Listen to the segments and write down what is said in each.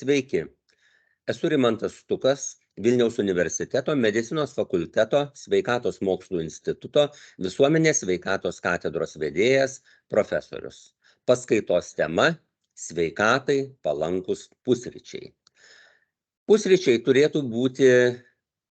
Sveiki, esu Rimantas Stukas, Vilniaus universiteto medicinos fakulteto sveikatos mokslų instituto visuomenės sveikatos katedros vedėjas, profesorius. Paskaitos tema – sveikatai palankūs pusryčiai. Pusryčiai turėtų būti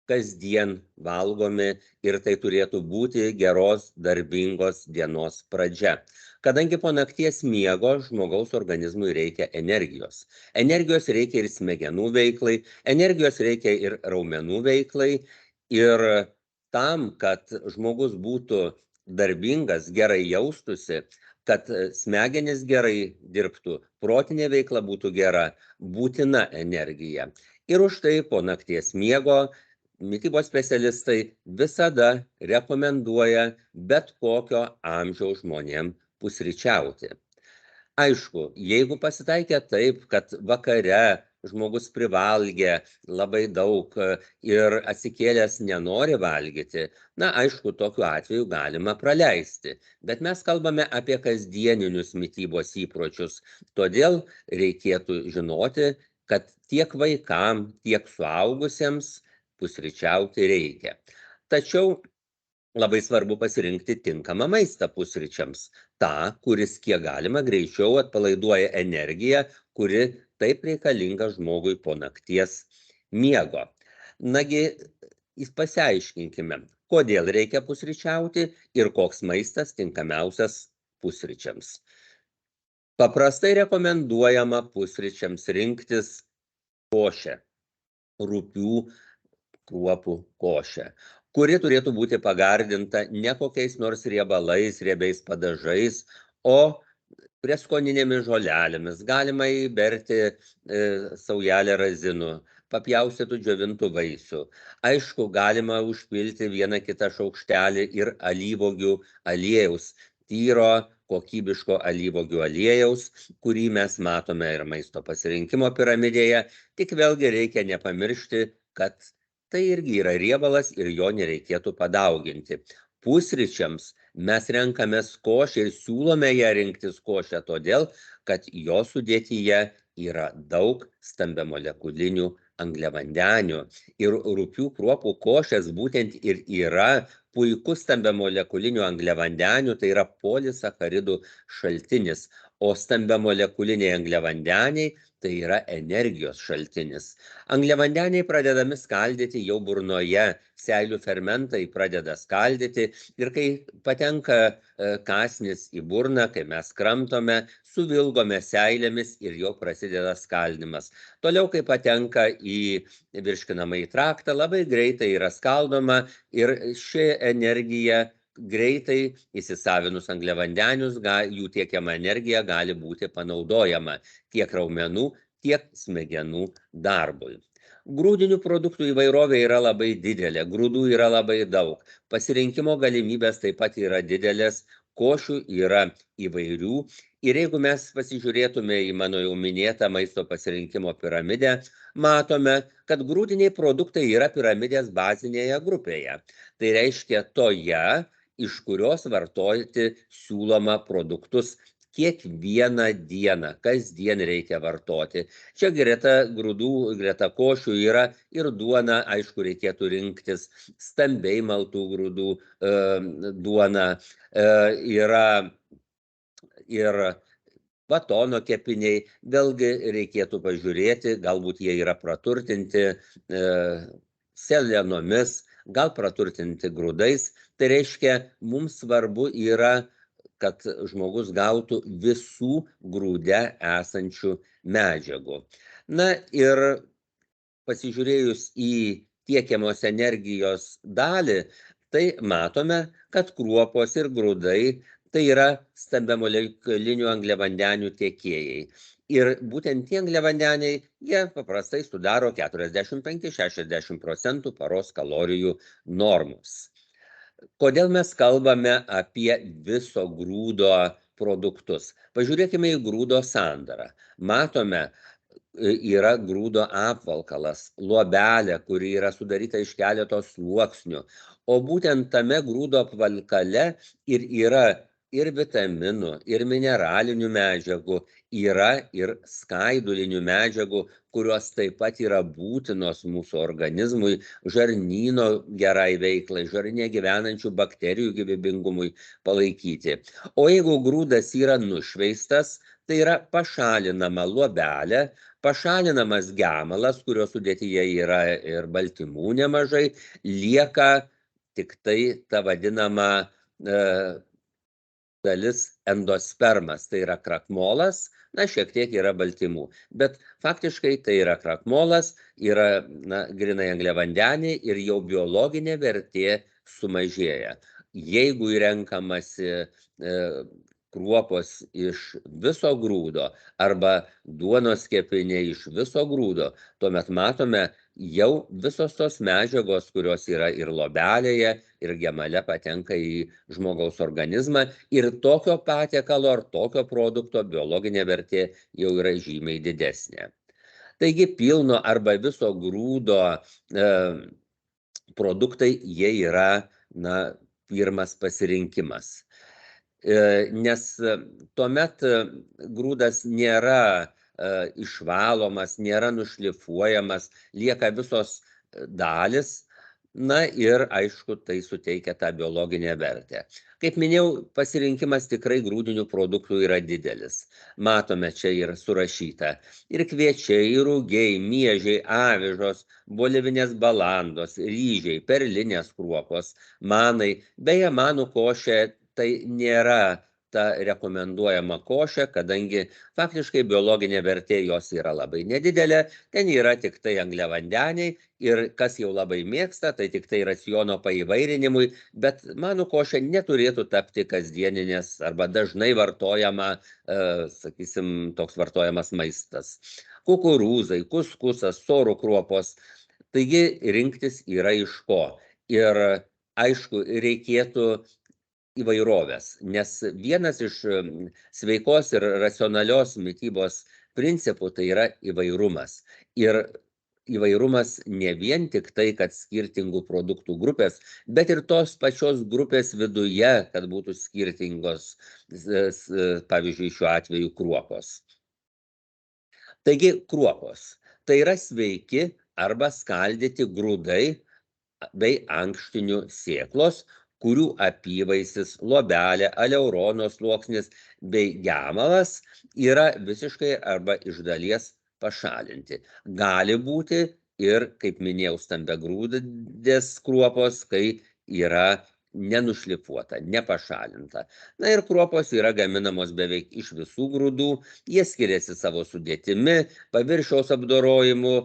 kasdien valgomi ir tai turėtų būti geros darbingos dienos pradžia. Kadangi po nakties miego žmogaus organizmui reikia energijos. Energijos reikia ir smegenų veiklai, energijos reikia ir raumenų veiklai. Ir tam, kad žmogus būtų darbingas, gerai jaustųsi, kad smegenys gerai dirbtų, protinė veikla būtų gera, būtina energija. Ir už tai po nakties miego mitybos specialistai visada rekomenduoja bet kokio amžiaus žmonėm pusryčiauti. Aišku, jeigu pasitaikė taip, kad vakare žmogus privalgė labai daug ir atsikėlęs nenori valgyti, na, aišku, tokiu atveju galima praleisti. Bet mes kalbame apie kasdieninius mitybos įpročius, todėl reikėtų žinoti, kad tiek vaikam, tiek suaugusiems pusryčiauti reikia. Tačiau labai svarbu pasirinkti tinkamą maistą pusryčiams. Ta, kuris kiek galima greičiau atpalaiduoja energiją, kuri taip reikalinga žmogui po nakties miego. Nagi, pasiaiškinkime, kodėl reikia pusryčiauti ir koks maistas tinkamiausias pusryčiams. Paprastai rekomenduojama pusryčiams rinktis košę, rupių kruopų košę, kuri turėtų būti pagardinta ne kokiais nors riebalais, riebiais padažais, o prieskoninėmis žolelėmis. Galima įberti saujelę razinų, papjaustytų džiovintų vaisių. Aišku, galima užpilti vieną kitą šaukštelį ir alyvuogių aliejaus, tyro, kokybiško alyvuogių aliejaus, kurį mes matome ir maisto pasirinkimo piramidėje. Tik vėlgi reikia nepamiršti, kad tai irgi yra riebalas ir jo nereikėtų padauginti. Pusryčiams mes renkamės košę ir siūlome ją rinktis košę todėl, kad jo sudėtyje yra daug stambiamolekulinių angliavandenių. Ir rupių kruopų košės būtent ir yra puikus stambiamolekulinių angliavandenių, tai yra polisacharidų šaltinis, o stambiamolekuliniai angliavandeniai tai yra energijos šaltinis. Angliavandeniai pradedami skaldyti jau burnoje, seilių fermentai pradeda skaldyti ir kai patenka kąsnis į burną, kai mes kramtome, suvilgome seilėmis ir jau prasideda skaldimas. Toliau, kai patenka į virškinamąjį traktą, labai greitai yra skaldoma ir ši energija greitai įsisavinus angliavandenius, jų tiekiama energija gali būti panaudojama tiek raumenų, tiek smegenų darbui. Grūdinių produktų įvairovė yra labai didelė, grūdų yra labai daug, pasirinkimo galimybės taip pat yra didelės, košių yra įvairių. Ir jeigu mes pasižiūrėtume į mano jau minėtą maisto pasirinkimo piramidę, matome, kad grūdiniai produktai yra piramidės bazinėje grupėje. Tai reiškia toje, iš kurios vartoti siūloma produktus kiekvieną dieną, kasdien reikia vartoti. Čia greta grūdų, greta košių yra ir duona, aišku, reikėtų rinktis stambiai maltų grūdų duona, yra ir batono kepiniai, vėlgi reikėtų pažiūrėti, galbūt jie yra praturtinti selenomis, gal praturtinti grūdais. Tai reiškia, mums svarbu yra, kad žmogus gautų visų grūde esančių medžiagų. Na ir pasižiūrėjus į tiekiamos energijos dalį, tai matome, kad kruopos ir grūdai tai yra stambiamolekulinių angliavandenių tiekėjai. Ir būtent tie angliavandeniai, jie paprastai sudaro 45–60% paros kalorijų normos. Kodėl mes kalbame apie viso grūdo produktus? Pažiūrėkime į grūdo sandarą. Matome, yra grūdo apvalkalas, luobelė, kuri yra sudaryta iš keletos sluoksnių. O būtent tame grūdo apvalkale ir yra ir vitaminų, ir mineralinių medžiagų, yra ir skaidulinių medžiagų, kurios taip pat yra būtinos mūsų organizmui, žarnyno gerai veiklai, žarnyne gyvenančių bakterijų gyvybingumui palaikyti. O jeigu grūdas yra nušveistas, tai yra pašalinama luobelė, pašalinamas gemalas, kurio sudėtyje yra ir baltymų nemažai, lieka tik tai ta vadinama dalis endospermas, tai yra krakmolas, na, šiek tiek yra baltymų. Bet faktiškai tai yra krakmolas, yra grinai angliavandeniai ir jau biologinė vertė sumažėja. Jeigu renkamasi kruopos iš viso grūdo arba duonos kepiniai iš viso grūdo, tuomet matome jau visos tos medžiagos, kurios yra ir luobelėje, ir gemale patenka į žmogaus organizmą ir tokio patiekalo ar tokio produkto biologinė vertė jau yra žymiai didesnė. Taigi pilno arba viso grūdo produktai, jie yra pirmas pasirinkimas. Nes tuomet grūdas nėra išvalomas, nėra nušlifuojamas, lieka visos dalis, na ir aišku, tai suteikia tą biologinę vertę. Kaip minėjau, pasirinkimas tikrai grūdinių produktų yra didelis. Matome čia ir surašyta. Ir kviečiai, ir rugiai, miežiai, avižos, bolivinės balandos, ryžiai, perlinės kruopos, manai, beje, manų košė tai nėra ta rekomenduojama košė, kadangi faktiškai biologinė vertė jos yra labai nedidelė, ten yra tik tai angliavandeniai ir kas jau labai mėgsta, tai tik tai raciono paįvairinimui, bet manų košė neturėtų tapti kasdieninės arba dažnai vartojama, sakysim, toks vartojamas maistas. Kukurūzai, kuskusas, sorų kruopos, taigi rinktis yra iš ko. Ir aišku, reikėtų įvairovės, nes vienas iš sveikos ir racionalios mitybos principų tai yra įvairumas. Ir įvairumas ne vien tik tai, kad skirtingų produktų grupės, bet ir tos pačios grupės viduje, kad būtų skirtingos, pavyzdžiui, šiuo atveju kruopos. Taigi kruopos tai yra sveiki arba skaldyti grūdai bei ankštinių sėklos, kurių apyvaisis, luobelė, aleurono sluoksnis bei gemalas yra visiškai arba iš dalies pašalinti. Gali būti ir, kaip minėjau, stambiagrūdės kruopos, kai yra nenušlifuota, nepašalinta. Na ir kruopos yra gaminamos beveik iš visų grūdų, jie skiriasi savo sudėtimi, paviršiaus apdorojimu,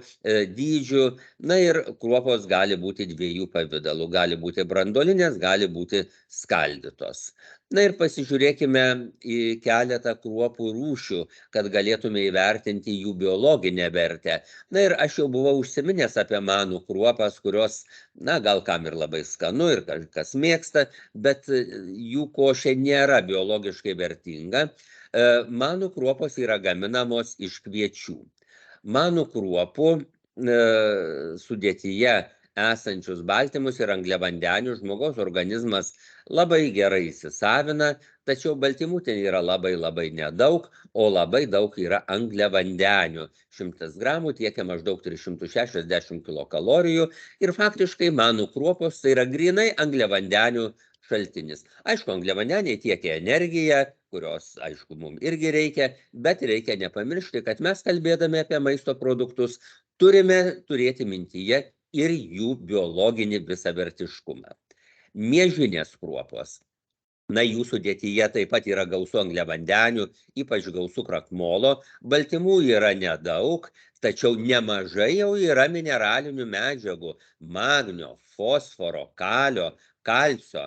dydžiu, na ir kruopos gali būti dviejų pavidalų, gali būti branduolinės, gali būti skaldytos. Na ir pasižiūrėkime į keletą kruopų rūšių, kad galėtume įvertinti jų biologinę vertę. Na ir aš jau buvau užsiminęs apie manų kruopas, kurios, gal kam ir labai skanu ir kas mėgsta, bet jų košė nėra biologiškai vertinga. Manų kruopos yra gaminamos iš kviečių. Manų kruopų sudėtyje esančius baltymus ir angliavandenių žmogaus organizmas labai gerai įsisavina, tačiau baltymų ten yra labai nedaug, o labai daug yra angliavandenių. 100 gramų tiekia maždaug 360 kilokalorijų ir faktiškai manų kruopos tai yra grinai angliavandenių šaltinis. Aišku, angliavandeniai tiekia energiją, kurios, aišku, mums irgi reikia, bet reikia nepamiršti, kad mes kalbėdami apie maisto produktus turime turėti mintyje ir jų biologinį visavertiškumą. Miežinės kruopos. Jų sudėtyje taip pat yra gausu angliavandenių, ypač gausu krakmolo, baltymų yra nedaug, tačiau nemažai jau yra mineralinių medžiagų, magnio, fosforo, kalio, kalcio.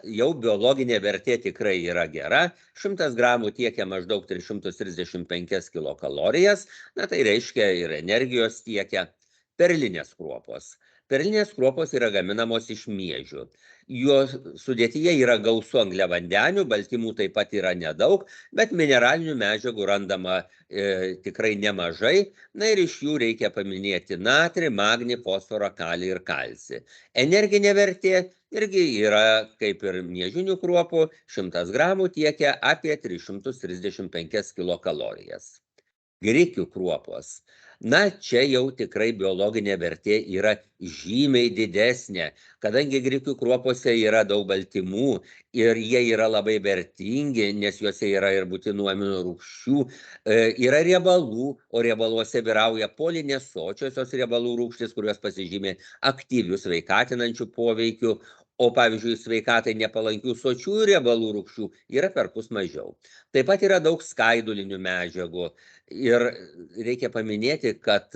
Jau biologinė vertė tikrai yra gera, 100 gramų tiekia maždaug 335 kilokalorijas, tai reiškia ir energijos tiekia. Perlinės kruopos. Perlinės kruopos yra gaminamos iš miežių. Jo sudėtyje yra gausu angliavandenių, baltymų taip pat yra nedaug, bet mineralinių medžiagų randama tikrai nemažai. Ir iš jų reikia paminėti natrį, magnį, fosforą, kalį ir kalcį. Energinė vertė irgi yra kaip ir miežinių kruopų, 100 gramų tiekia apie 335 kilokalorijas. Grikių kruopos. Na, čia jau tikrai biologinė vertė yra žymiai didesnė, kadangi grikių kruopose yra daug baltymų ir jie yra labai vertingi, nes juose yra ir būtinų aminorūgščių, yra riebalų, o riebaluose vyrauja polinesočiosios riebalų rūgštys, kurios pasižymė aktyvių sveikatinančių poveikių, o pavyzdžiui, sveikatai nepalankių sočiųjų riebalų rūgščių yra perpus mažiau. Taip pat yra daug skaidulinių medžiagų. Ir reikia paminėti, kad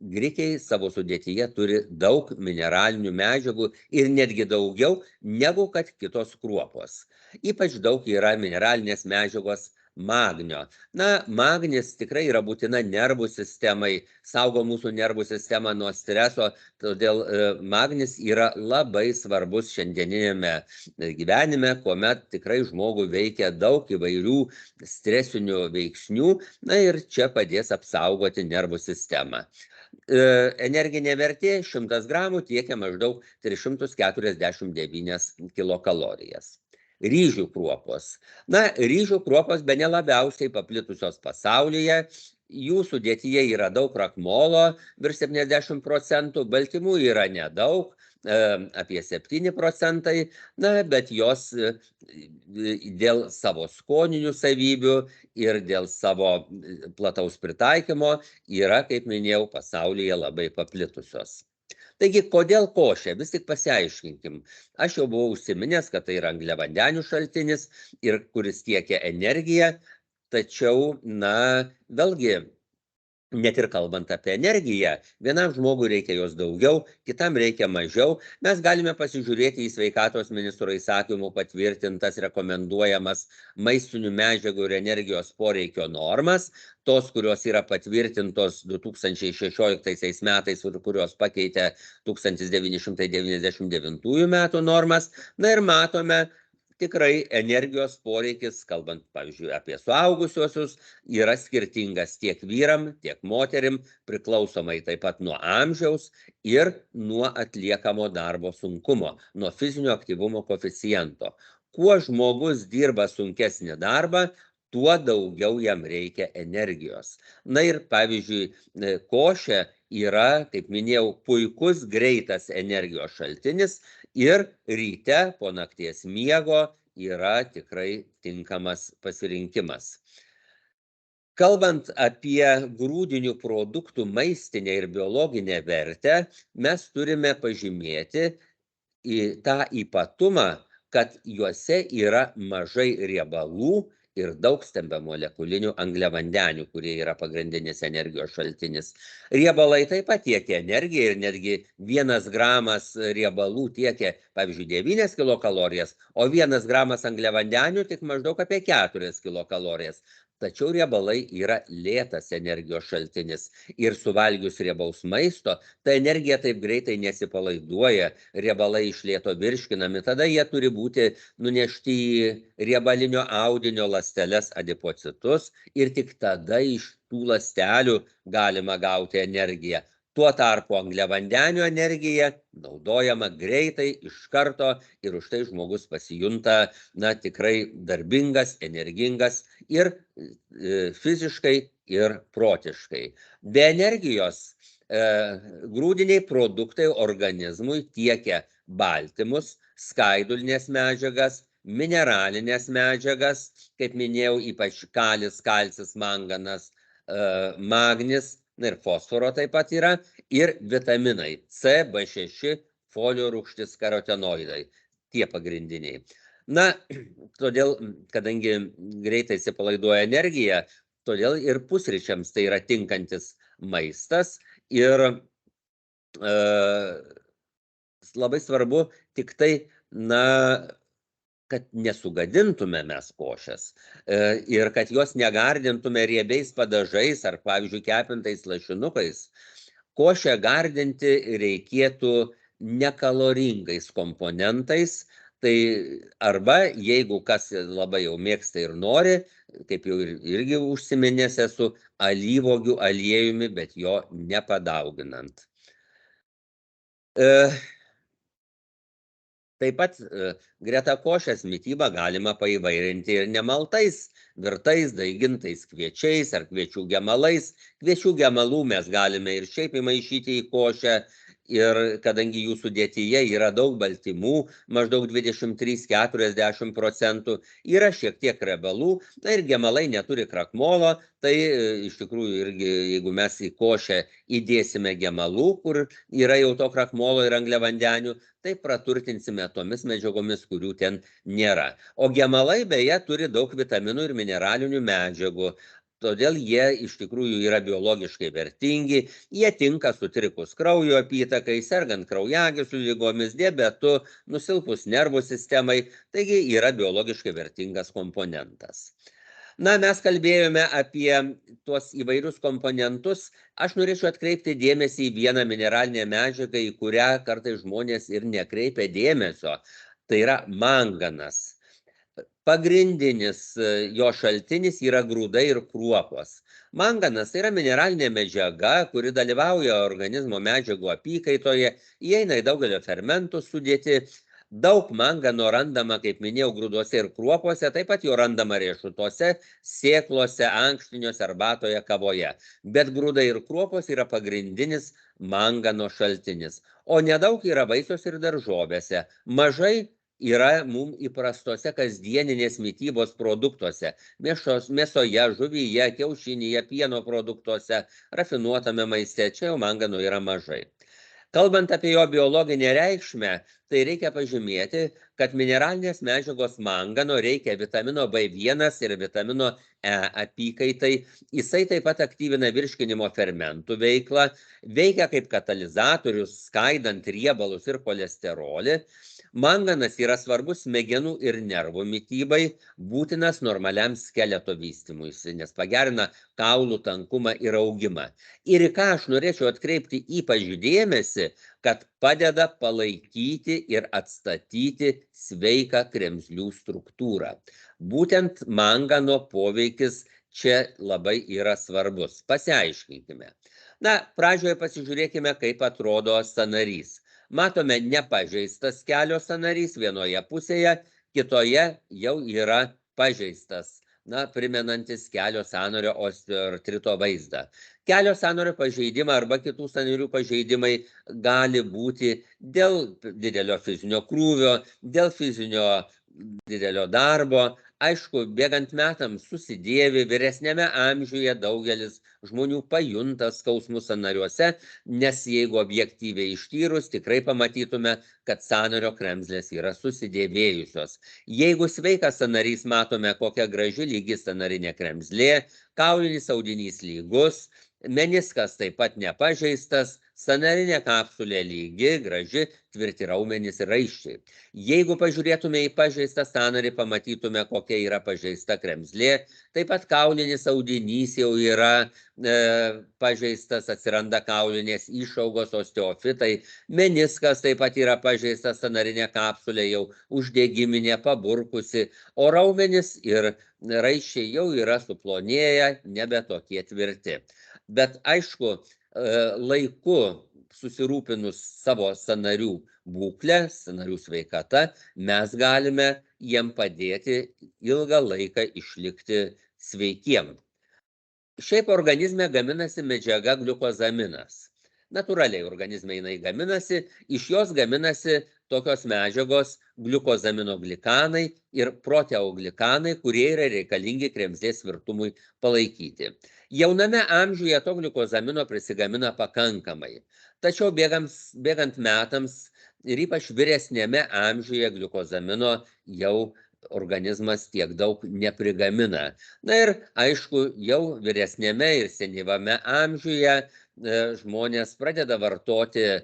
grikiai savo sudėtyje turi daug mineralinių medžiagų ir netgi daugiau negu kad kitos kruopos. Ypač daug yra mineralinės medžiagos magnio. Na, magnis tikrai yra būtina nervų sistemai, saugo mūsų nervų sistemą nuo streso, todėl magnis yra labai svarbus šiandieninėme gyvenime, kuomet tikrai žmogų veikia daug įvairių stresinių veiksnių, na ir čia padės apsaugoti nervų sistemą. Energinė vertė 100 gramų tiekia maždaug 349 kilokalorijas. Ryžių kruopos. Na, ryžių kruopos bene labiausiai paplitusios pasaulyje. Jų sudėtyje yra daug krakmolo, virš 70%, baltymų yra nedaug, apie 7%, na, bet jos dėl savo skoninių savybių ir dėl savo plataus pritaikymo yra, kaip minėjau, pasaulyje labai paplitusios. Taigi, kodėl košė? Vis tik pasiaiškinkim. Aš jau buvau užsiminęs, kad tai yra angliavandenių šaltinis ir kuris tiekia energiją, tačiau, na, vėlgi, net ir kalbant apie energiją, vienam žmogui reikia jos daugiau, kitam reikia mažiau. Mes galime pasižiūrėti į sveikatos ministro įsakymų patvirtintas rekomenduojamas maistinių medžiagų ir energijos poreikio normas, tos, kurios yra patvirtintos 2016 metais ir kurios pakeitė 1999 metų normas. Na ir matome, tikrai energijos poreikis, kalbant, pavyzdžiui, apie suaugusiuosius, yra skirtingas tiek vyram, tiek moterim, priklausomai taip pat nuo amžiaus ir nuo atliekamo darbo sunkumo, nuo fizinio aktyvumo koeficiento. Kuo žmogus dirba sunkesnį darbą, tuo daugiau jam reikia energijos. Na ir, pavyzdžiui, košė yra, kaip minėjau, puikus greitas energijos šaltinis ir ryte po nakties miego yra tikrai tinkamas pasirinkimas. Kalbant apie grūdinių produktų maistinę ir biologinę vertę, mes turime pažymėti tą ypatumą, kad juose yra mažai riebalų ir daug stambiamolekulinių angliavandenių, kurie yra pagrindinis energijos šaltinis. Riebalai taip pat tiekia energiją ir netgi 1 gramas riebalų tiekia, pavyzdžiui, 9 kilokalorijas, o 1 gramas angliavandenių tik maždaug apie 4 kilokalorijas. Tačiau riebalai yra lėtas energijos šaltinis ir suvalgius riebaus maisto, ta energija taip greitai nesipalaiduoja, riebalai iš lėto virškinami, tada jie turi būti nunešti į riebalinio audinio ląsteles adipocitus ir tik tada iš tų ląstelių galima gauti energiją. Tuo tarpu angliavandenių energija naudojama greitai, iš karto ir už tai žmogus pasijunta, na, tikrai darbingas, energingas ir fiziškai ir protiškai. Be energijos grūdiniai produktai organizmui tiekia baltymus, skaidulinės medžiagas, mineralinės medžiagas, kaip minėjau, ypač kalis, kalcis, manganas, magnis, ir fosforo taip pat yra, ir vitaminai C, B6, folio rūgštis, karotenoidai, tie pagrindiniai. Na, todėl, kadangi greitai išsipalaiduoja energija, todėl ir pusryčiams tai yra tinkantis maistas ir labai svarbu tik tai, na, kad nesugadintume mes košės ir kad jos negardintume riebiais padažais ar, pavyzdžiui, kepintais lašinukais. Košę gardinti reikėtų nekaloringais komponentais, tai arba, jeigu kas labai jau mėgsta ir nori, kaip jau irgi užsiminęs esu, alyvuogių aliejumi, bet jo nepadauginant. Taip pat greta košės mitybą galima paįvairinti ir nemaltais, virtais, daigintais kviečiais ar kviečių gemalais. Kviečių gemalų mes galime ir šiaip įmaišyti į košę. Ir kadangi jų sudėtyje yra daug baltymų, maždaug 23–40%, yra šiek tiek riebalų, na ir gemalai neturi krakmolo, tai iš tikrųjų irgi, jeigu mes į košę įdėsime gemalų, kur yra jau to krakmolo ir angliavandenių, tai praturtinsime tomis medžiagomis, kurių ten nėra. O gemalai beje turi daug vitaminų ir mineralinių medžiagų. Todėl jie iš tikrųjų yra biologiškai vertingi, jie tinka sutrikus kraujo apytakai, sergant kraujagyslių ligomis, diabetu, nusilpus nervų sistemai, taigi yra biologiškai vertingas komponentas. Na, mes kalbėjome apie tuos įvairius komponentus. Aš norėčiau atkreipti dėmesį į vieną mineralinę medžiagą, į kurią kartais žmonės ir nekreipia dėmesio. Tai yra manganas. Pagrindinis jo šaltinis yra grūdai ir kruopos. Manganas tai yra mineralinė medžiaga, kuri dalyvauja organizmo medžiagų apykaitoje, įeina į daugelio fermentų sudėtį. Daug mangano randama, kaip minėjau, grūduose ir kruopose, taip pat jo randama riešutuose, sėklose, ankštiniuose, arbatoje, kavoje. Bet grūdai ir kruopos yra pagrindinis mangano šaltinis. O nedaug yra vaisiuose ir daržovėse. Mažai yra mums įprastose kasdieninės mitybos produktuose, mėsoje, žuvyje, kiaušinyje, pieno produktuose, rafinuotame maiste, čia jau mangano yra mažai. Kalbant apie jo biologinę reikšmę, tai reikia pažymėti, kad mineralinės medžiagos mangano reikia vitamino B1 ir vitamino E apykaitai. Jisai taip pat aktyvina virškinimo fermentų veiklą, veikia kaip katalizatorius, skaidant riebalus ir cholesterolį. Manganas yra svarbus smegenų ir nervų mitybai, būtinas normaliam skeleto vystymuisi, nes pagerina kaulų tankumą ir augimą. Ir į ką aš norėčiau atkreipti ypač dėmesį, kad padeda palaikyti ir atstatyti sveiką kremzlių struktūrą. Būtent mangano poveikis čia labai yra svarbus. Pasiaiškinkime. Na, pradžioje pasižiūrėkime, kaip atrodo sąnarys. Matome nepažeistas kelio sąnarys vienoje pusėje, kitoje jau yra pažeistas, primenantis kelio sąnario osteoartrito vaizdą. Kelio sąnario pažeidimą arba kitų sąnarių pažeidimai gali būti dėl didelio fizinio krūvio, dėl fizinio didelio darbo. Aišku, bėgant metams susidėvi, vyresnėme amžiuje daugelis žmonių pajunta skausmus sąnariuose, nes jeigu objektyviai ištyrus, tikrai pamatytume, kad sąnario kremzlės yra susidėvėjusios. Jeigu sveikas sąnarys, matome, kokia graži lygi sąnarinė kremzlė, kaulinis audinys lygus, meniskas taip pat nepažeistas, sąnarinė kapsulė lygi, graži, tvirti raumenys ir raiščiai. Jeigu pažiūrėtume į pažeistą sąnarį, pamatytume, kokia yra pažeista kremzlė, taip pat kaulinis audinys jau yra pažeistas, atsiranda kaulinės išaugos, osteofitai, meniskas taip pat yra pažeistas, sąnarinė kapsulė jau uždegiminė, paburkusi, o raumenys ir raiščiai jau yra suplonėję, nebe tokie tvirti. Bet aišku, laiku susirūpinus savo sąnarių būklę, sąnarių sveikata, mes galime jiem padėti ilgą laiką išlikti sveikiem. Šiaip organizme gaminasi medžiaga gliukozaminas. Natūraliai organizme jinai gaminasi, iš jos gaminasi tokios medžiagos gliukozaminoglikanai ir proteoglikanai, kurie yra reikalingi kremzlės tvirtumui palaikyti. Jauname amžiuje to gliukozamino prisigamina pakankamai, tačiau bėgant metams ir ypač vyresnėme amžiuje gliukozamino jau organizmas tiek daug neprigamina. Na ir aišku, jau vyresnėme ir senyvame amžiuje žmonės pradeda vartoti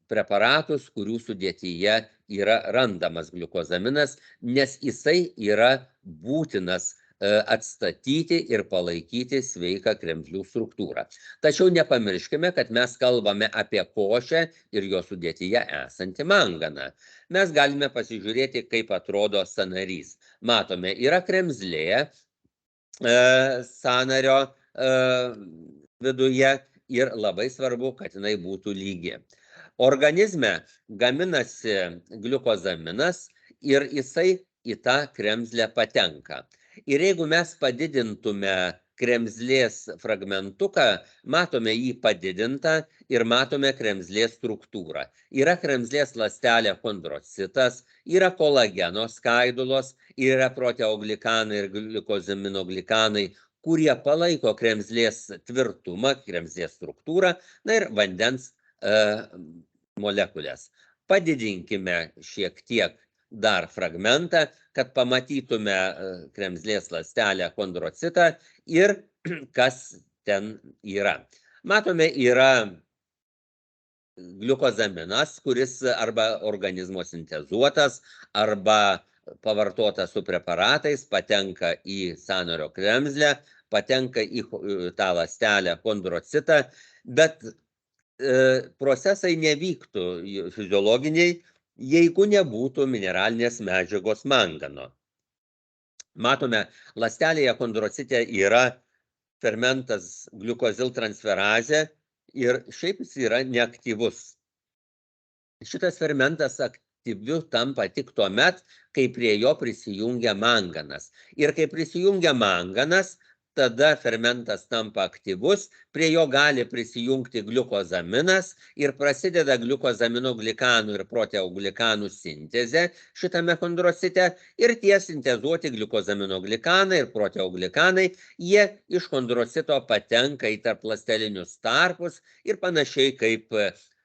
preparatus, kurių sudėtyje yra randamas gliukozaminas, nes jisai yra būtinas atstatyti ir palaikyti sveiką kremzlių struktūrą. Tačiau nepamirškime, kad mes kalbame apie košę ir jo sudėtyje esantį manganą. Mes galime pasižiūrėti, kaip atrodo sąnarys. Matome, yra kremzlė sąnario viduje ir labai svarbu, kad jinai būtų lygi. Organizme gaminasi gliukozaminas ir jisai į tą kremzlę patenka. Ir jeigu mes padidintume kremzlės fragmentuką, matome jį padidintą ir matome kremzlės struktūrą. Yra kremzlės ląstelė chondrocitas, yra kolageno skaidulos, yra proteoglikanai ir gliukozaminoglikanai, kurie palaiko kremzlės tvirtumą, kremzlės struktūrą, na ir vandens molekulės. Padidinkime šiek tiek dar fragmentą, kad pamatytume kremzlės ląstelę chondrocitą ir kas ten yra. Matome, yra gliukozaminas, kuris arba organizmo sintezuotas, arba pavartotas su preparatais, patenka į sąnario kremzlę, patenka į tą ląstelę chondrocitą, bet procesai nevyktų fiziologiniai, jeigu nebūtų mineralinės medžiagos mangano. Matome, ląstelėje chondrocite yra fermentas gliukoziltransferazė ir šiaip jis yra neaktyvus. Šitas fermentas aktyviu tampa tik tuomet, kai prie jo prisijungia manganas. Ir kai prisijungia manganas, tada fermentas tampa aktyvus, prie jo gali prisijungti gliukozaminas ir prasideda gliukozaminoglikanų ir proteoglikanų sintezė šitame chondrocite ir tie sintezuoti gliukozaminoglikanai ir proteoglikanai, jie iš chondrocito patenka į tarpląstelinius tarpus ir panašiai kaip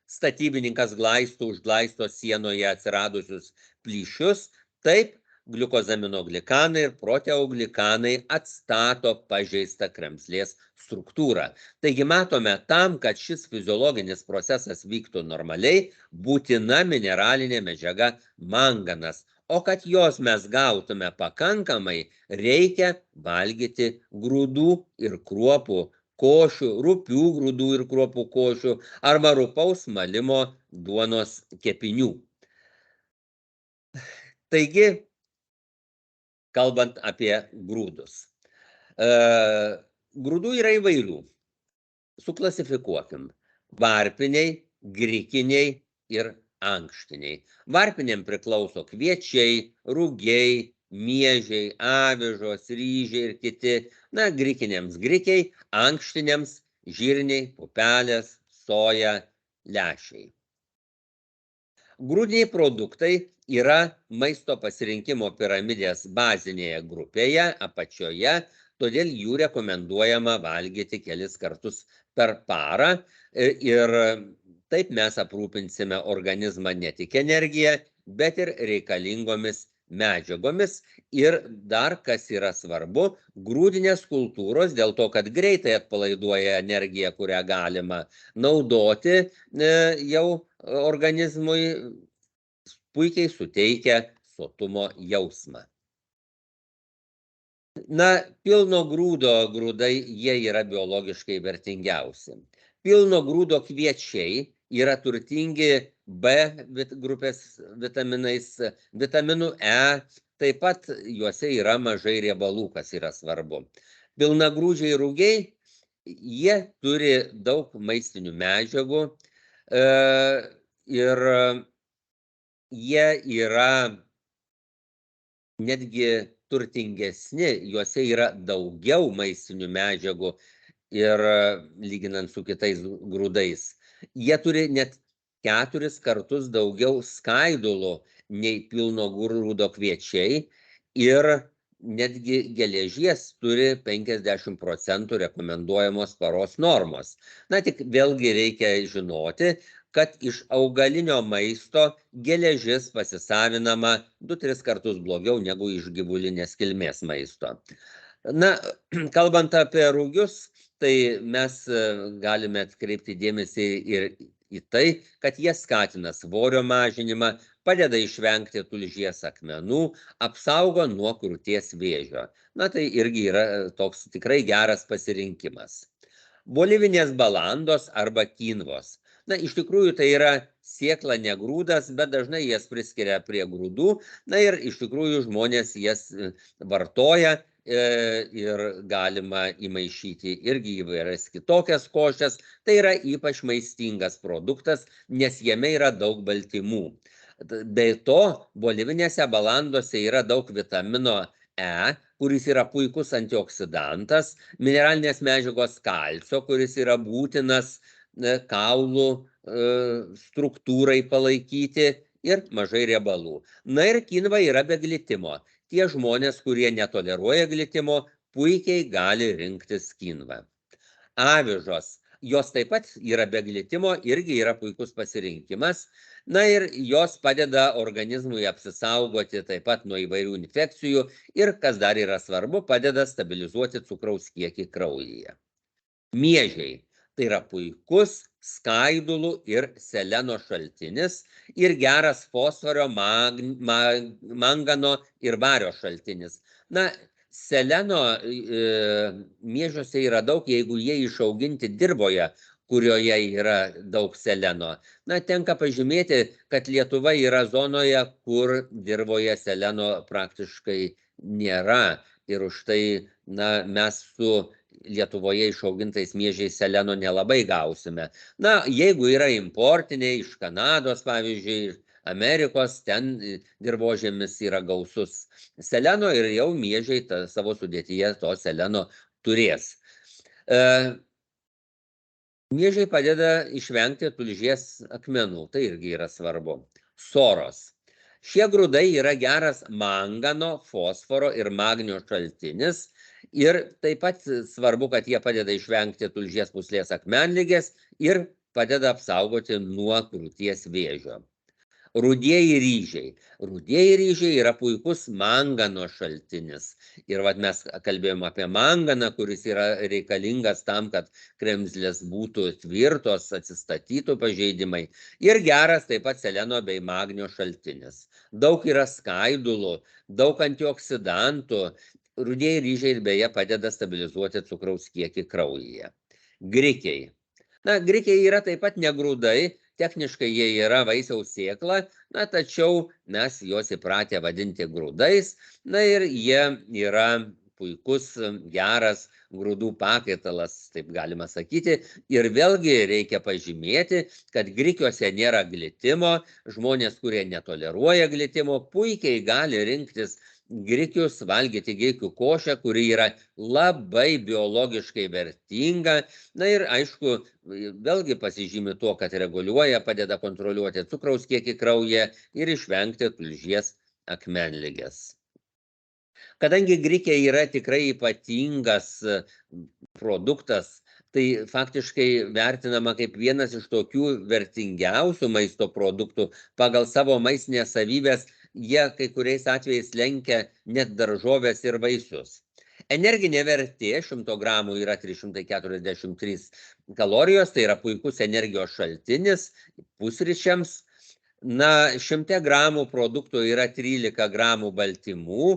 statybininkas užglaisto sienoje atsiradusius plyšius, taip gliukozaminoglikanai ir proteoglikanai atstato pažeistą kremzlės struktūrą. Taigi matome, tam, kad šis fiziologinis procesas vyktų normaliai, būtina mineralinė medžiaga manganas. O kad jos mes gautume pakankamai, reikia valgyti grūdų ir kruopų košių, rupių grūdų ir kruopų košių arba rupaus malimo duonos kepinių. Taigi, kalbant apie grūdus. Grūdų yra įvairių. Suklasifikuokim. Varpiniai, grikiniai ir ankštiniai. Varpiniam priklauso kviečiai, rugiai, miežiai, avižos, ryžiai ir kiti. Na, grikiniams grikiai, ankštiniams žirniai, pupelės, soja, lęšiai. Grūdiniai produktai yra maisto pasirinkimo piramidės bazinėje grupėje, apačioje, todėl jų rekomenduojama valgyti kelis kartus per parą ir taip mes aprūpinsime organizmą ne tik energiją, bet ir reikalingomis medžiagomis. Ir dar, kas yra svarbu, grūdinės kultūros, dėl to, kad greitai atpalaiduoja energiją, kurią galima naudoti jau organizmui, puikiai suteikia sotumo jausmą. Na, pilno grūdo grūdai, jie yra biologiškai vertingiausi. Pilno grūdo kviečiai yra turtingi B grupės vitaminais, vitaminu E, taip pat juose yra mažai riebalų, kas yra svarbu. Pilnagrūdžiai rugiai, jie turi daug maistinių medžiagų ir jie yra netgi turtingesni, juose yra daugiau maistinių medžiagų ir lyginant su kitais grūdais. Jie turi net 4 kartus daugiau skaidulų nei pilno grūdo kviečiai ir netgi geležies turi 50% rekomenduojamos paros normos. Na, tik vėlgi reikia žinoti, kad iš augalinio maisto geležis pasisavinama 2-3 kartus blogiau negu iš gyvulinės kilmės maisto. Na, kalbant apie rugius, tai mes galime atkreipti dėmesį ir į tai, kad jie skatina svorio mažinimą, padeda išvengti tulžies akmenų, apsaugo nuo krūties vėžio. Na, tai irgi yra toks tikrai geras pasirinkimas. Bolivinės balandos arba kinvos. Na, iš tikrųjų tai yra sėkla, ne grūdas, bet dažnai jas priskiria prie grūdų. Na ir iš tikrųjų žmonės jas vartoja ir galima įmaišyti irgi įvairias kitokias košes. Tai yra ypač maistingas produktas, nes jame yra daug baltymų. Be to, bolivinėse balanduose yra daug vitamino E, kuris yra puikus antioksidantas, mineralinės medžiagos kalcio, kuris yra būtinas kaulų struktūrai palaikyti ir mažai riebalų. Na ir kinva yra be glitimo. Tie žmonės, kurie netoleruoja glitimo, puikiai gali rinktis kinvą. Avižos. Jos taip pat yra be glitimo, irgi yra puikus pasirinkimas. Na ir jos padeda organizmui apsisaugoti taip pat nuo įvairių infekcijų ir, kas dar yra svarbu, padeda stabilizuoti cukraus kiekį kraujyje. Miežiai. Tai yra puikus skaidulų ir seleno šaltinis ir geras fosforio, mangano ir vario šaltinis. Na, seleno miežiuose yra daug, jeigu jie išauginti dirvoje, kurioje yra daug seleno. Na, tenka pažymėti, kad Lietuva yra zonoje, kur dirvoje seleno praktiškai nėra. Ir už tai, na, mes su Lietuvoje išaugintais miežiais seleno nelabai gausime. Na, jeigu yra importiniai iš Kanados, pavyzdžiui, Amerikos, ten dirvožėmis yra gausus seleno ir jau miežiai savo sudėtyje to seleno turės. Miežiai padeda išvengti tulžies akmenų, tai irgi yra svarbu. Soros. Šie grūdai yra geras mangano, fosforo ir magnio šaltinis ir taip pat svarbu, kad jie padeda išvengti tulžies pūslės akmenligės ir padeda apsaugoti nuo krūties vėžio. Rudieji ryžiai. Rudieji ryžiai yra puikus mangano šaltinis. Ir mes kalbėjome apie manganą, kuris yra reikalingas tam, kad kremzlės būtų tvirtos, atsistatytų pažeidimai. Ir geras taip pat seleno bei magnio šaltinis. Daug yra skaidulų, daug antioksidantų. Rudieji ryžiai beje padeda stabilizuoti cukraus kiekį kraujyje. Grikiai. Na, grikiai yra taip pat ne grūdai, techniškai jie yra vaisiaus sėkla, na, tačiau mes juos įpratę vadinti grūdais, na ir jie yra puikus, geras grūdų pakaitalas, taip galima sakyti. Ir vėlgi reikia pažymėti, kad grikiuose nėra glitimo, žmonės, kurie netoleruoja glitimo, puikiai gali rinktis grikius, valgyti grikių košę, kuri yra labai biologiškai vertinga. Na ir aišku, vėlgi pasižymi tuo, kad reguliuoja, padeda kontroliuoti cukraus kiekį kraujyje ir išvengti tulžies akmenligės. Kadangi grikiai yra tikrai ypatingas produktas, tai faktiškai vertinama kaip vienas iš tokių vertingiausių maisto produktų pagal savo maistinės savybės. Jie kai kuriais atvejais lenkia net daržovės ir vaisius. Energinė vertė 100 gramų yra 343 kalorijos, tai yra puikus energijos šaltinis pusryčiams. Na, 100 gramų produktų yra 13 gramų baltymų,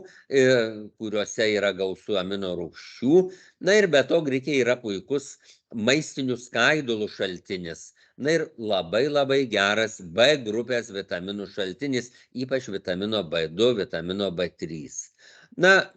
kuriuose yra gausu amino rūgščių. Na ir be to grikiai yra puikus maistinių skaidulų šaltinis. Na ir labai geras B grupės vitaminų šaltinis, ypač vitamino B2, vitamino B3. Na,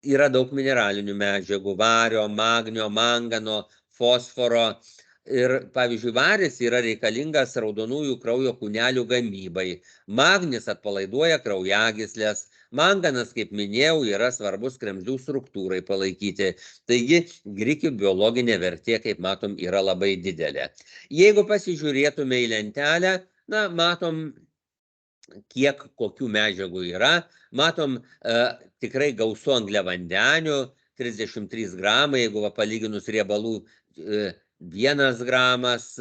yra daug mineralinių medžiagų, vario, magnio, mangano, fosforo. Ir, pavyzdžiui, varis yra reikalingas raudonųjų kraujo kūnelių gamybai. Magnis atpalaiduoja kraujagyslės. Manganas, kaip minėjau, yra svarbus kremzlių struktūrai palaikyti. Taigi, grikių biologinė vertė, kaip matom, yra labai didelė. Jeigu pasižiūrėtume į lentelę, na, matom, kiek kokių medžiagų yra. Matom, tikrai gausu angliavandenių, 33 gramai, jeigu palyginus riebalų 1 gramas,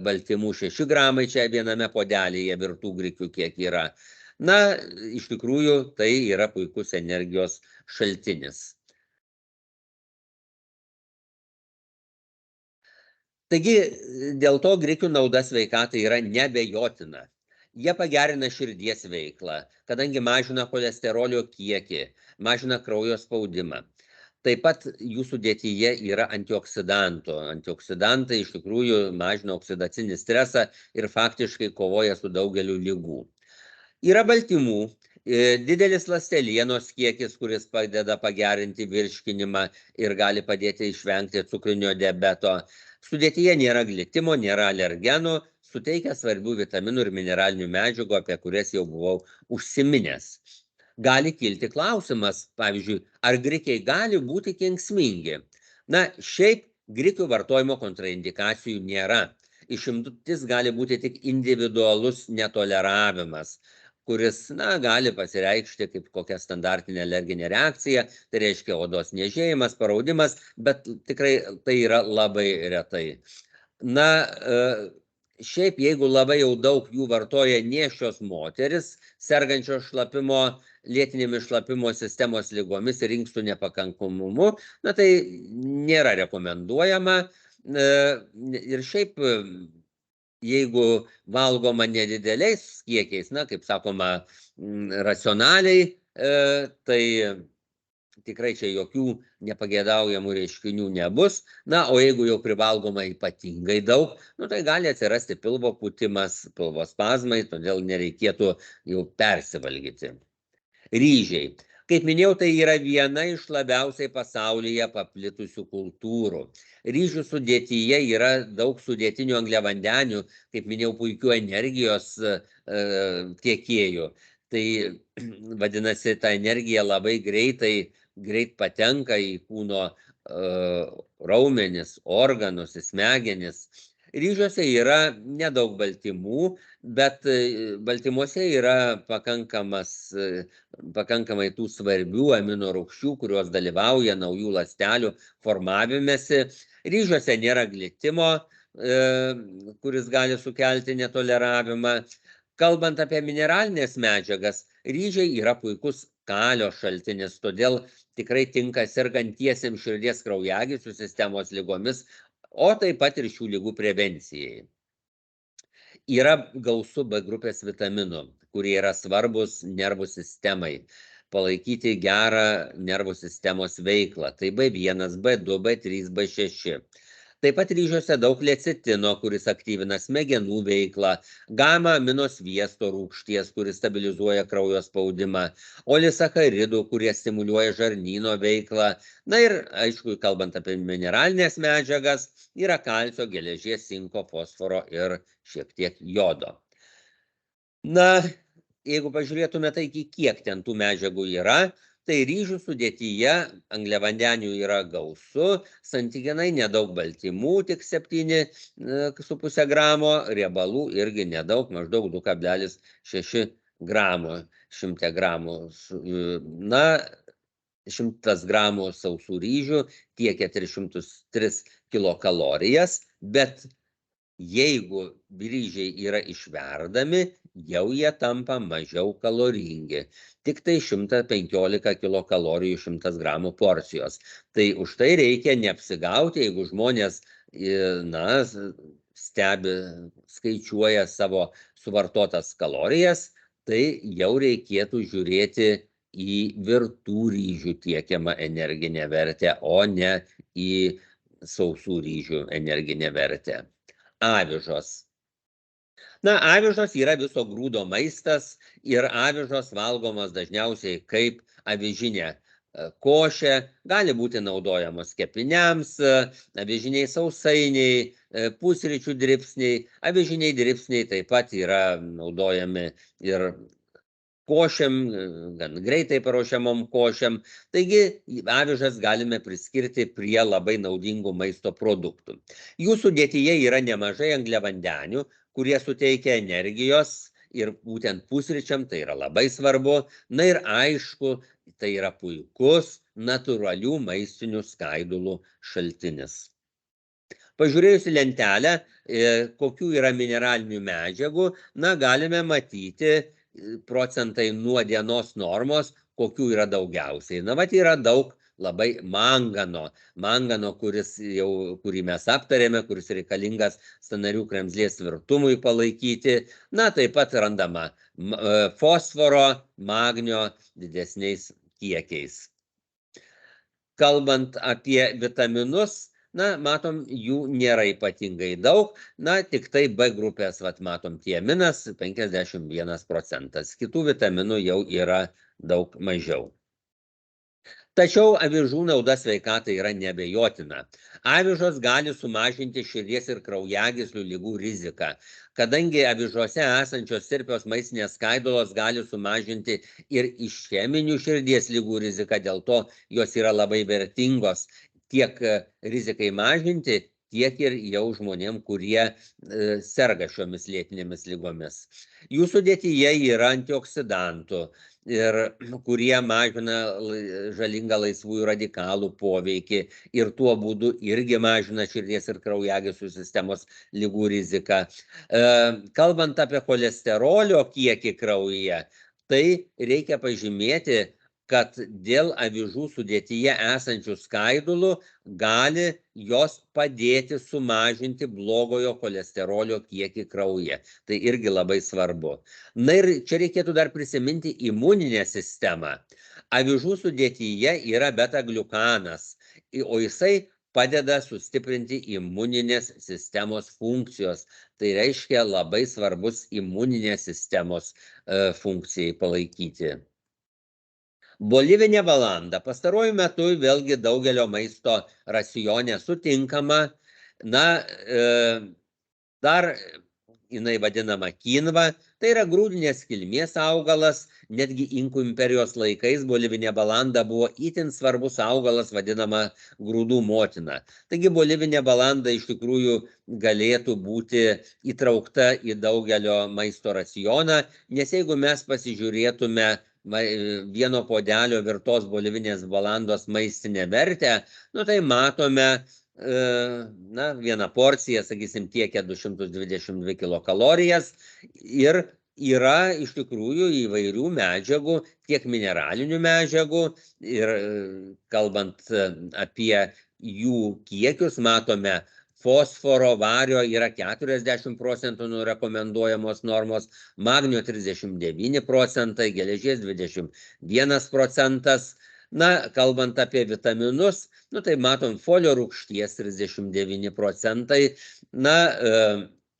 baltymų 6 gramai čia viename puodelyje virtų grikių kiek yra. Na, iš tikrųjų, tai yra puikus energijos šaltinis. Taigi, dėl to grikių nauda sveikatai yra neabejotina. Jie pagerina širdies veiklą, kadangi mažina cholesterolio kiekį, mažina kraujo spaudimą. Taip pat jų sudėtyje yra antioksidantų. Antioksidantai iš tikrųjų mažina oksidacinį stresą ir faktiškai kovoja su daugeliu ligų. Yra baltymų Didelis ląstelienos kiekis, kuris padeda pagerinti virškinimą ir gali padėti išvengti cukrinio diabeto. Sudėtyje nėra glitimo, nėra alergenų, suteikia svarbių vitaminų ir mineralinių medžiagų, apie kurias jau buvau užsiminęs. Gali kilti klausimas, pavyzdžiui, ar grikiai gali būti kenksmingi? Na, šiaip grikių vartojimo kontraindikacijų nėra. Išimtis gali būti tik individualus netoleravimas, kuris, na, gali pasireikšti kaip kokia standartinė alerginė reakcija, tai reiškia odos niežėjimas, paraudimas, bet tikrai tai yra labai retai. Na, šiaip jeigu labai jau daug jų vartoja nėščios moteris, sergančios lėtinėmis šlapimo sistemos ligomis ir inkstų nepakankamumu, na tai nėra rekomenduojama. Ir šiaip, jeigu valgoma nedideliais kiekiais, na, kaip sakoma, racionaliai, tai tikrai čia jokių nepageidaujamų reiškinių nebus. Na, o jeigu jau privalgoma ypatingai daug, nu, tai gali atsirasti pilvo pūtimas, pilvo spazmai, todėl nereikėtų jau persivalgyti. Ryžiai. Kaip minėjau, tai yra viena iš labiausiai pasaulyje paplitusių kultūrų. Ryžių sudėtyje yra daug sudėtinių angliavandenių, kaip minėjau, puikių energijos tiekėjų. Tai vadinasi, ta energija labai greit patenka į kūno raumenis, organus, smegenis. Ryžiuose yra nedaug baltymų, bet baltymuose yra pakankamai tų svarbių amino rūgščių, kurios dalyvauja naujų ląstelių formavimesi. Ryžiuose nėra glitimo, kuris gali sukelti netoleravimą. Kalbant apie mineralinės medžiagas, ryžiai yra puikus kalio šaltinis, todėl tikrai tinka sergantiesiems širdies kraujagyslių sistemos ligomis, o taip pat ir šių ligų prevencijai. Yra gausu B grupės vitaminų, kurie yra svarbus nervų sistemai, palaikyti gerą nervų sistemos veiklą. Tai B1, B2, B3, B6. Taip pat ryžiuose daug lecitino, kuris aktyvina smegenų veiklą, gamma aminosviesto rūgšties, kuris stabilizuoja kraujo spaudimą, olisacharidų, kurie stimuliuoja žarnyno veiklą. Na ir, aišku, kalbant apie mineralinės medžiagas, yra kalcio, geležies, cinko, fosforo ir šiek tiek jodo. Na, jeigu pažiūrėtume tai, kiek ten tų medžiagų yra, tai ryžių sudėtyje angliavandenių yra gausu, santykinai nedaug baltymų, tik 7,5 gramo, riebalų irgi nedaug, maždaug 2,6 gramo 100 gramų. Na, 100 gramų sausų ryžių tiekia 303 kilokalorijas, bet jeigu ryžiai yra išverdami, jau jie tampa mažiau kaloringi. Tik tai 115 kilokalorijų 100 gramų porcijos. Tai už tai reikia neapsigauti, jeigu žmonės, na, stebi, skaičiuoja savo suvartotas kalorijas, tai jau reikėtų žiūrėti į virtų ryžių tiekiamą energinę vertę, o ne į sausų ryžių energinę vertę. Avižos. Na, avižos yra viso grūdo maistas ir avižos valgomos dažniausiai kaip avižinė košė, gali būti naudojamos kepiniams, avižiniai sausainiai, pusryčių dribsniai. Avižiniai dribsniai taip pat yra naudojami ir košėm, gan greitai paruošiamom košėm. Taigi avižas galime priskirti prie labai naudingų maisto produktų. Jų sudėtyje yra nemažai angliavandenių, kurie suteikia energijos ir būtent pusryčiam tai yra labai svarbu. Na ir aišku, tai yra puikus natūralių maistinių skaidulų šaltinis. Pažiūrėjus į lentelę, kokių yra mineralinių medžiagų, na, galime matyti procentai nuo dienos normos, kokių yra daugiausiai. Na, vat yra daug labai mangano, kurį mes aptarėme, kuris reikalingas sąnarių kremzlės tvirtumui palaikyti. Na, taip pat randama fosforo, magnio didesniais kiekiais. Kalbant apie vitaminus, na, matom, jų nėra ypatingai daug, na, tik tai B grupės, matom, tiaminas 51%, kitų vitaminų jau yra daug mažiau. Tačiau avižų nauda sveikatai yra neabejotina. Avižos gali sumažinti širdies ir kraujagyslių ligų riziką, kadangi avižose esančios tirpios maistinės skaidulos gali sumažinti ir išeminių širdies ligų riziką, dėl to jos yra labai vertingos tiek rizikai mažinti, tiek ir jau žmonėm, kurie serga šiomis lėtinėmis ligomis. Jų sudėtyje yra antioksidantų, ir kurie mažina žalingą laisvųjų radikalų poveikį ir tuo būdu irgi mažina širdies ir kraujagyslių sistemos ligų riziką. Kalbant apie cholesterolio kiekį kraujyje, tai reikia pažymėti, kad dėl avižų sudėtyje esančių skaidulų gali jos padėti sumažinti blogojo cholesterolio kiekį kraujyje. Tai irgi labai svarbu. Na ir čia reikėtų dar prisiminti imuninę sistemą. Avižų sudėtyje yra beta-gliukanas, o jisai padeda sustiprinti imuninės sistemos funkcijos. Tai reiškia labai svarbus imuninės sistemos funkcijai palaikyti. Bolivinė balanda pastaruoju metu vėlgi daugelio maisto racione sutinkama. Na, dar jinai vadinama kinva, tai yra grūdinės kilmės augalas, netgi Inkų imperijos laikais bolivinė balanda buvo itin svarbus augalas, vadinama grūdų motina. Taigi bolivinė balanda iš tikrųjų galėtų būti įtraukta į daugelio maisto racioną, nes jeigu mes pasižiūrėtume vieno puodelio virtos bolivinės balandos maistinę vertę, nu tai matome, na, vieną porciją, sakysim, tiekia 222 kilokalorijas ir yra iš tikrųjų įvairių medžiagų, tiek mineralinių medžiagų ir kalbant apie jų kiekius, matome fosforo, vario yra 40% nuo rekomenduojamos normos, magnio 39%, geležies 21%. Na, kalbant apie vitaminus, nu tai matom folio rūgšties 39%, na,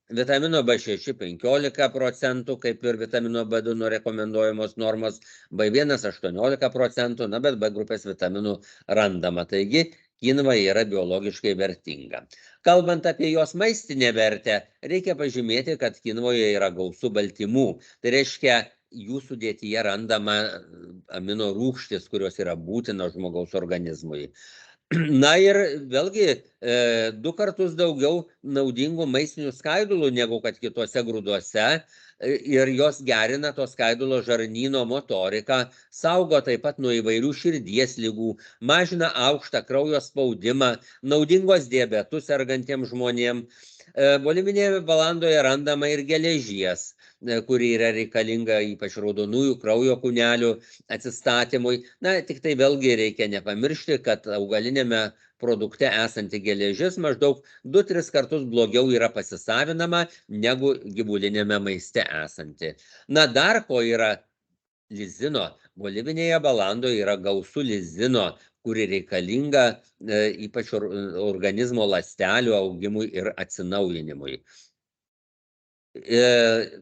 vitamino B6 15%, kaip ir vitamino B2 nuo rekomenduojamos normos, B1 18%, na, bet B grupės vitaminų randama. Taigi, kinva yra biologiškai vertinga. Kalbant apie jos maistinę vertę, reikia pažymėti, kad kinvoje yra gausu baltymų. Tai reiškia, jų sudėtyje randama amino rūgštis, kurios yra būtinos žmogaus organizmui. Na ir vėlgi 2 kartus daugiau naudingų maistinių skaidulų negu kad kitose grūduose ir jos gerina to skaidulo žarnyno motoriką, saugo taip pat nuo įvairių širdies ligų, mažina aukštą kraujo spaudimą, naudingos diabetu sergantiems žmonėms. Bolivinėje balandoje randama ir geležies, kuri yra reikalinga ypač raudonųjų kraujo kūnelių atsistatymui. Na, tik tai vėlgi reikia nepamiršti, kad augalinėme produkte esanti geležis maždaug 2-3 kartus blogiau yra pasisavinama negu gyvulinėme maiste esanti. Na, dar ko yra lizino. Bolivinėje balandoje yra gausu lizino, kuri reikalinga ypač organizmo ląstelių augimui ir atsinaujinimui.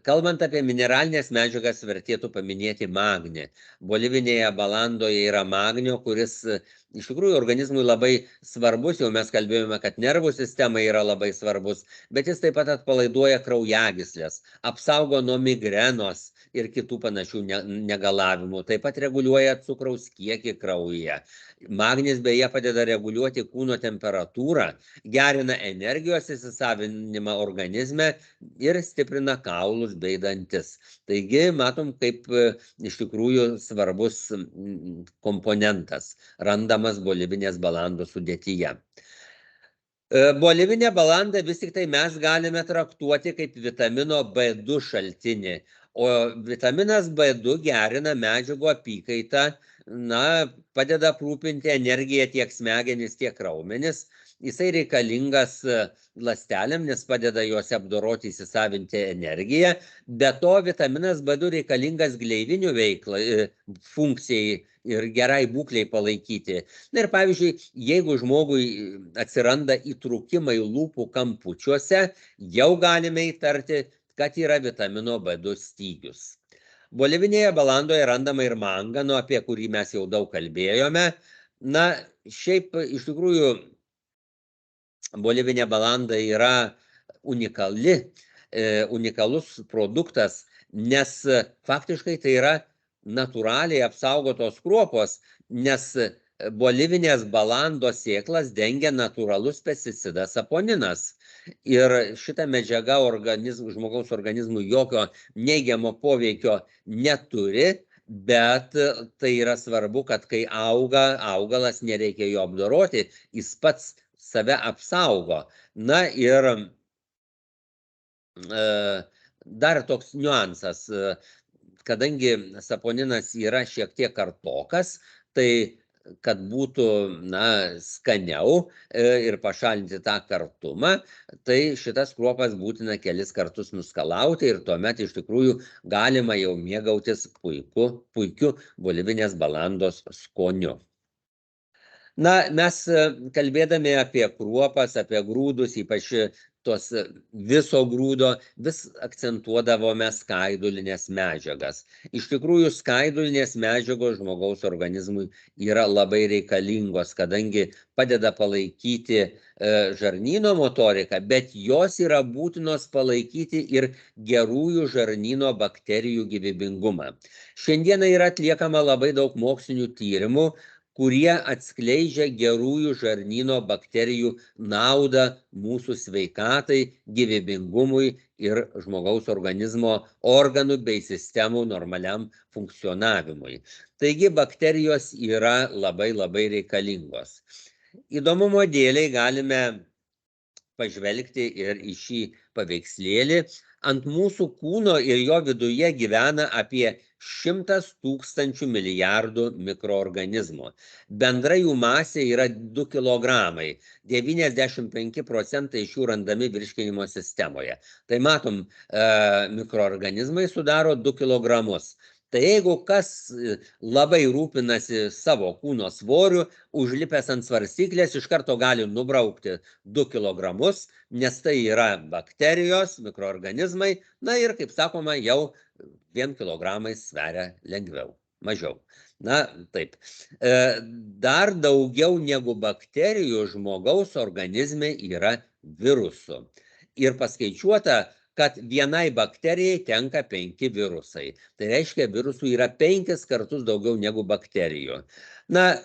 Kalbant apie mineralinės medžiagas, vertėtų paminėti magnį. Bolivinėje balandoje yra magnio, kuris iš tikrųjų organizmui labai svarbus, jau mes kalbėjome, kad nervų sistemai yra labai svarbus, bet jis taip pat atpalaiduoja kraujagyslės, apsaugo nuo migrenos ir kitų panašių negalavimų, taip pat reguliuoja cukraus kiekį kraujyje. Magnis beje padeda reguliuoti kūno temperatūrą, gerina energijos įsisavinimą organizme ir stiprina kaulus bei dantis. Taigi matom, kaip iš tikrųjų svarbus komponentas randamas bolivinės balandos sudėtyje. Bolivinė balanda vis tik tai mes galime traktuoti kaip vitamino B2 šaltinį, o vitaminas B2 gerina medžiagų apykaitą, na, padeda aprūpinti energiją tiek smegenis, tiek raumenis. Jisai reikalingas ląstelėm, nes padeda juose apdoroti, įsisavinti energiją. Be to, vitaminas B2 reikalingas gleivinių veiklai, funkcijai ir gerai būklei palaikyti. Na ir pavyzdžiui, jeigu žmogui atsiranda įtrūkimai lūpų kampučiuose, jau galime įtarti, kad yra vitamino B2 stygius. Bolivinėje balandoje randama ir mangano, apie kurį mes jau daug kalbėjome. Na, šiaip iš tikrųjų bolivinė balanda yra unikalus produktas, nes faktiškai tai yra natūraliai apsaugotos kruopos, nes bolivinės balandos sėklas dengia natūralus pesticidas saponinas. Ir šita medžiaga žmogaus organizmui jokio neigiamo poveikio neturi, bet tai yra svarbu, kad kai auga augalas, nereikia jo apdoroti, jis pats save apsaugo. Na ir dar toks niuansas, kadangi saponinas yra šiek tiek kartokas, tai kad būtų skaniau ir pašalinti tą kartumą, tai šitas kruopas būtina kelis kartus nuskalauti ir tuomet iš tikrųjų galima jau mėgautis puikiu bolivinės balandos skoniu. Na, mes kalbėdami apie kruopas, apie grūdus, ypač tos viso grūdo, vis akcentuodavome skaidulinės medžiagas. Iš tikrųjų, skaidulinės medžiagos žmogaus organizmui yra labai reikalingos, kadangi padeda palaikyti žarnyno motoriką, bet jos yra būtinos palaikyti ir gerųjų žarnyno bakterijų gyvybingumą. Šiandieną yra atliekama labai daug mokslinių tyrimų, kurie atskleidžia gerųjų žarnyno bakterijų naudą mūsų sveikatai, gyvybingumui ir žmogaus organizmo organų bei sistemų normaliam funkcionavimui. Taigi bakterijos yra labai reikalingos. Įdomumo dėliai galime pažvelgti ir į šį paveikslėlį. Ant mūsų kūno ir jo viduje gyvena apie 100 000 milijardų mikroorganizmų. Bendra jų masė yra 2 kilogramai. 95% iš jų randami virškinimo sistemoje. Tai matom, mikroorganizmai sudaro 2 kilogramus. Tai jeigu kas labai rūpinasi savo kūno svoriu, užlipęs ant svarstyklės iš karto gali nubraukti 2 kilogramus, nes tai yra bakterijos, mikroorganizmai, na ir, kaip sakoma, jau 1 kilogramais sveria lengviau, mažiau. Na, taip. Dar daugiau negu bakterijų žmogaus organizme yra virusų. Ir paskaičiuota, kad vienai bakterijai tenka 5 virusai. Tai reiškia, virusų yra 5 kartus daugiau negu bakterijų. Na,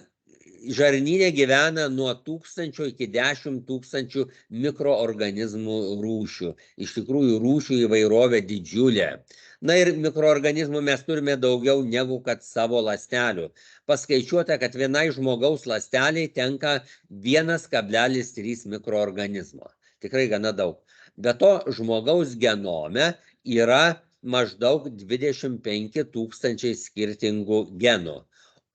žarnyne gyvena nuo 1000 iki 10 000 mikroorganizmų rūšių. Iš tikrųjų, rūšių įvairovė didžiulė. Na ir mikroorganizmų mes turime daugiau negu kad savo ląstelių. Paskaičiuota, kad vienai žmogaus ląsteliai tenka 1,3 mikroorganizmo. Tikrai gana daug. Be to, žmogaus genome yra maždaug 25 000 skirtingų genų.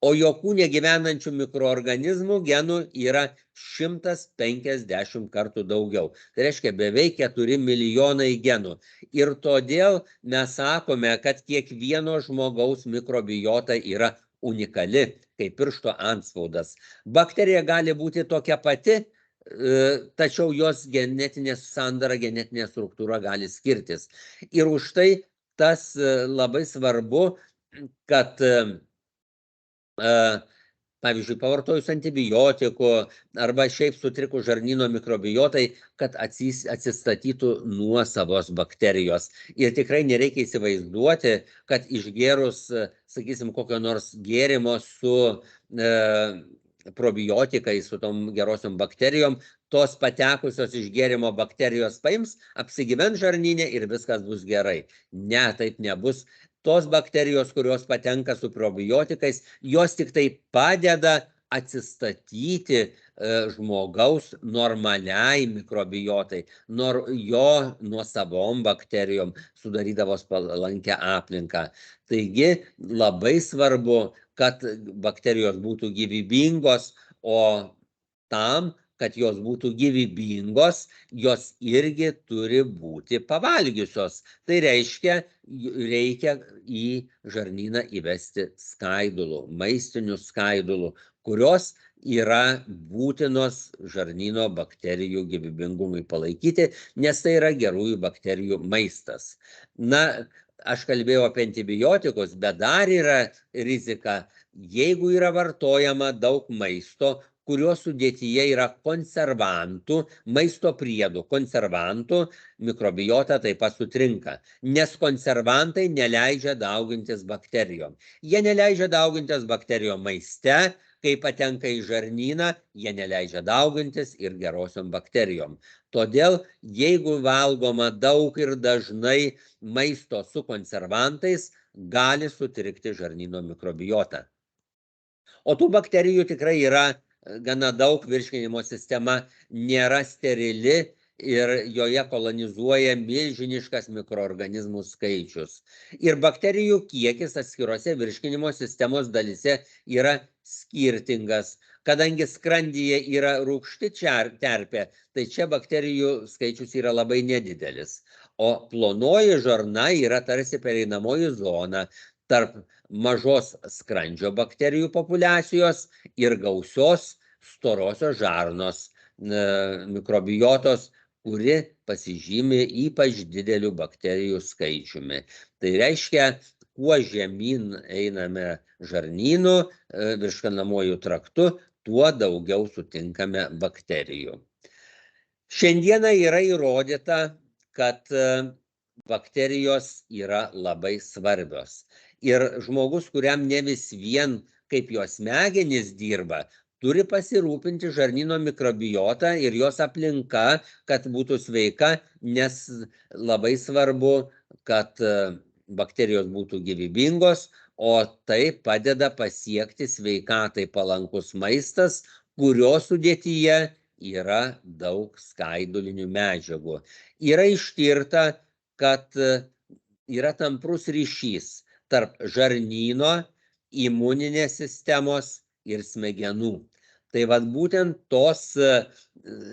O jo kūne gyvenančių mikroorganizmų genų yra 150 kartų daugiau. Tai reiškia beveik 4 milijonai genų. Ir todėl mes sakome, kad kiekvieno žmogaus mikrobiota yra unikali, kaip piršto antspaudas. Bakterija gali būti tokia pati, tačiau jos genetinė sandara, genetinė struktūra gali skirtis. Ir už tai tas labai svarbu, kad pavyzdžiui, pavartojus antibiotikų arba šiaip sutrikus žarnyno mikrobiotai, kad atsistatytų nuosavos bakterijos. Ir tikrai nereikia įsivaizduoti, kad išgėrus, sakysim, kokio nors gėrimo su probiotikai, su tom gerosiom bakterijom, tos patekusios iš gėrimo bakterijos paims, apsigyvens žarnyne ir viskas bus gerai. Ne, taip nebus. Tos bakterijos, kurios patenka su probiotikais, jos tik tai padeda atsistatyti žmogaus normaliai mikrobiotai, jo nuosavom bakterijom sudarydavos palankę aplinką. Taigi labai svarbu, kad bakterijos būtų gyvybingos, o tam, kad jos būtų gyvybingos, jos irgi turi būti pavalgiusios. Tai reiškia, reikia į žarnyną įvesti skaidulų, maistinių skaidulų, kurios yra būtinos žarnyno bakterijų gyvybingumui palaikyti, nes tai yra gerųjų bakterijų maistas. Na, aš kalbėjau apie antibiotikus, bet dar yra rizika, jeigu yra vartojama daug maisto, kurio sudėtyje yra konservantų, maisto priedų konservantų, mikrobiota taip pat sutrinka, nes konservantai neleidžia daugintis bakterijom. Jie neleidžia daugintis bakterijom maiste, kai patenka į žarnyną, jie neleidžia daugintis ir gerosiom bakterijom. Todėl, jeigu valgoma daug ir dažnai maisto su konservantais, gali sutrikti žarnyno mikrobiota. O tų bakterijų tikrai yra gana daug, virškinimo sistema nėra sterili ir joje kolonizuoja milžiniškas mikroorganizmų skaičius. Ir bakterijų kiekis atskirose virškinimo sistemos dalyse yra skirtingas. Kadangi skrandyje yra rūgšti terpė, tai čia bakterijų skaičius yra labai nedidelis. O plonoji žarna yra tarsi pereinamoji zona tarp mažos skrandžio bakterijų populiacijos ir gausios storosios žarnos mikrobiotos, kuri pasižymi ypač dideliu bakterijų skaičiumi. Tai reiškia, kuo žemyn einame žarnynu, virškinamuoju traktu, tuo daugiau sutinkame bakterijų. Šiandieną yra įrodyta, kad bakterijos yra labai svarbios. Ir žmogus, kuriam ne vis vien kaip jo smegenys dirba, turi pasirūpinti žarnyno mikrobiota ir jos aplinka, kad būtų sveika, nes labai svarbu, kad bakterijos būtų gyvybingos, o tai padeda pasiekti sveikatai palankus maistas, kurio sudėtyje yra daug skaidulinių medžiagų. Yra ištirta, kad yra tamprus ryšys tarp žarnyno, imuninės sistemos ir smegenų. Tai vat būtent tos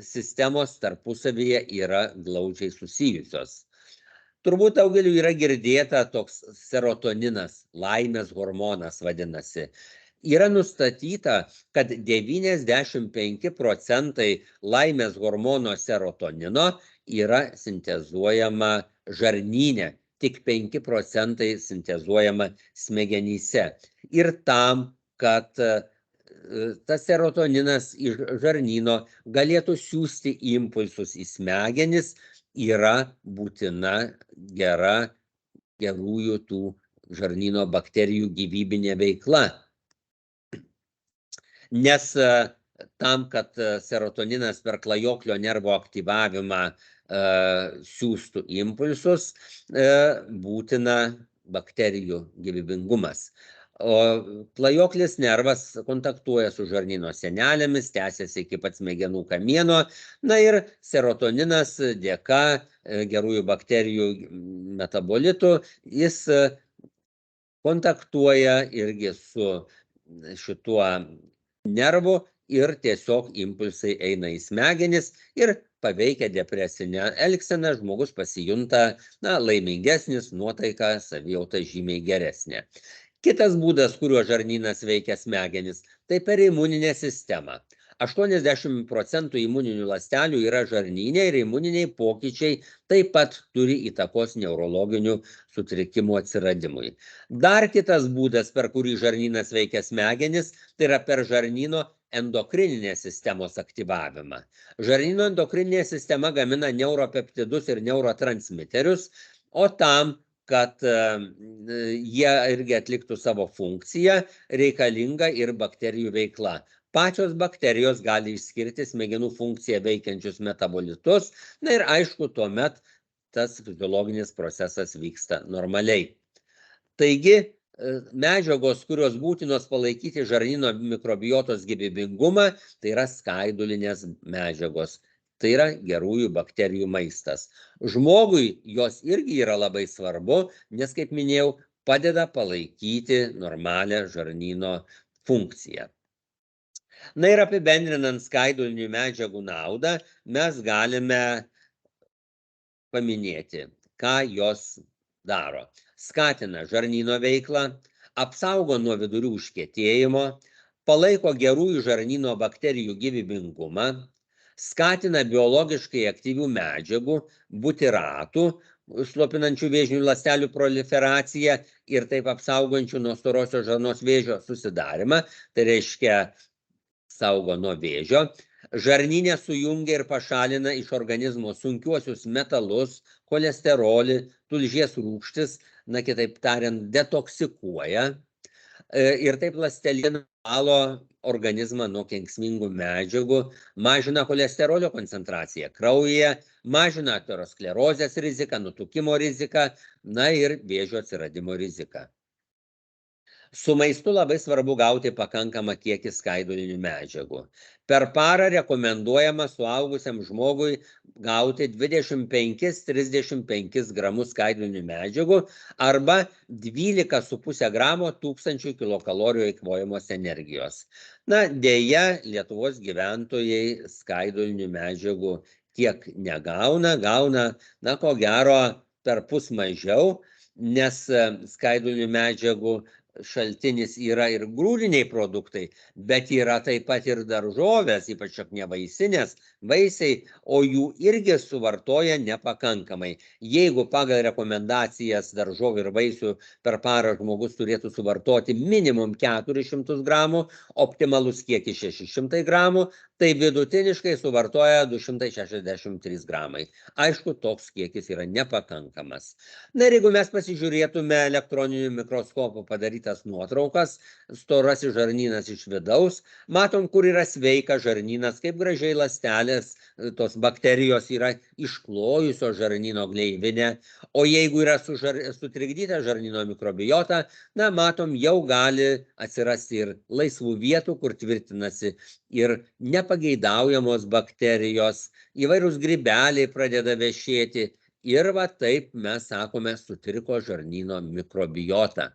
sistemos tarpusavyje yra glaudžiai susijusios. Turbūt daugeliu yra girdėta toks serotoninas, laimės hormonas vadinasi. Yra nustatyta, kad 95% laimės hormono serotonino yra sintezuojama žarnyne, tik 5% sintezuojama smegenyse. Ir tam, kad tas serotoninas iš žarnyno galėtų siųsti impulsus į smegenis, yra būtina gerųjų tų žarnyno bakterijų gyvybinė veikla. Nes tam, kad serotoninas per klajoklio nervo aktyvavimą siūstų impulsus, būtina bakterijų gyvybingumas. O klajoklis nervas kontaktuoja su žarnyno sienelėmis, tęsiasi iki pat smegenų kamieno. Na ir serotoninas dėka gerųjų bakterijų metabolitų, jis kontaktuoja irgi su šituo nervu ir tiesiog impulsai eina į smegenis ir paveikia depresinę elgseną, žmogus pasijunta laimingesnis, nuotaika, savijauta žymiai geresnė. Kitas būdas, kuriuo žarnynas veikia smegenis, tai per imuninę sistemą. 80% imuninių ląstelių yra žarnyne ir imuniniai pokyčiai taip pat turi įtakos neurologinių sutrikimų atsiradimui. Dar kitas būdas, per kurį žarnynas veikia smegenis, tai yra per žarnyno endokrininės sistemos aktyvavimą. Žarnyno endokrininė sistema gamina neuropeptidus ir neurotransmiterius, o tam, kad jie irgi atliktų savo funkciją, reikalinga ir bakterijų veikla. Pačios bakterijos gali išskirti smegenų funkciją veikiančius metabolitus, na ir aišku, tuomet tas fiziologinis procesas vyksta normaliai. Taigi, medžiagos, kurios būtinos palaikyti žarnyno mikrobiotos gyvybingumą, tai yra skaidulinės medžiagos. Tai yra gerųjų bakterijų maistas. Žmogui jos irgi yra labai svarbu, nes, kaip minėjau, padeda palaikyti normalią žarnyno funkciją. Na ir apibendrinant skaidulinių medžiagų naudą, mes galime paminėti, ką jos daro. Skatina žarnyno veiklą, apsaugo nuo vidurių užkietėjimo, palaiko gerųjų žarnyno bakterijų gyvybingumą, skatina biologiškai aktyvių medžiagų, butiratų, slopinančių vėžinių ląstelių proliferaciją ir taip apsaugančių nuo storosios žarnos vėžio susidarimą, tai reiškia saugo nuo vėžio. Žarnyne sujungia ir pašalina iš organizmo sunkiuosius metalus, cholesterolį, tulžies rūgštis, na kitaip tariant, detoksikuoja. Ir taip ląstelena valo organizmą nuo kenksmingų medžiagų, mažina cholesterolio koncentraciją kraujyje, mažina aterosklerozės riziką, nutukimo riziką, na ir vėžio atsiradimo riziką. Su maistu labai svarbu gauti pakankamą kiekį skaidulinių medžiagų. Per parą rekomenduojama suaugusiam žmogui gauti 25-35 gramus skaidulinių medžiagų arba 12,5 gramo 1000 kilokalorijų eikvojamos energijos. Na, deja, Lietuvos gyventojai skaidulinių medžiagų tiek negauna, na, ko gero, perpus mažiau, nes skaidulinių medžiagų šaltinis yra ir grūdiniai produktai, bet yra taip pat ir daržovės, ypač šakniavaisinės, vaisiai, o jų irgi suvartoja nepakankamai. Jeigu pagal rekomendacijas daržovių ir vaisių per parą žmogus turėtų suvartoti minimum 400 gramų, optimalus kiekis 600 gramų, tai vidutiniškai suvartoja 263 gramai. Aišku, toks kiekis yra nepakankamas. Na ir jeigu mes pasižiūrėtume elektroniniu mikroskopu padarytas nuotraukas, storasis žarnynas iš vidaus, matom, kur yra sveikas žarnynas, kaip gražiai ląstelės, tos bakterijos yra išklojusios žarnyno gleivinę, o jeigu yra sutrikdyta žarnyno mikrobiota, na, matom, jau gali atsirasti ir laisvų vietų, kur tvirtinasi ir nepageidaujamos bakterijos, įvairūs grybeliai pradeda vešėti. Ir va taip mes sakome, sutriko žarnyno mikrobiota.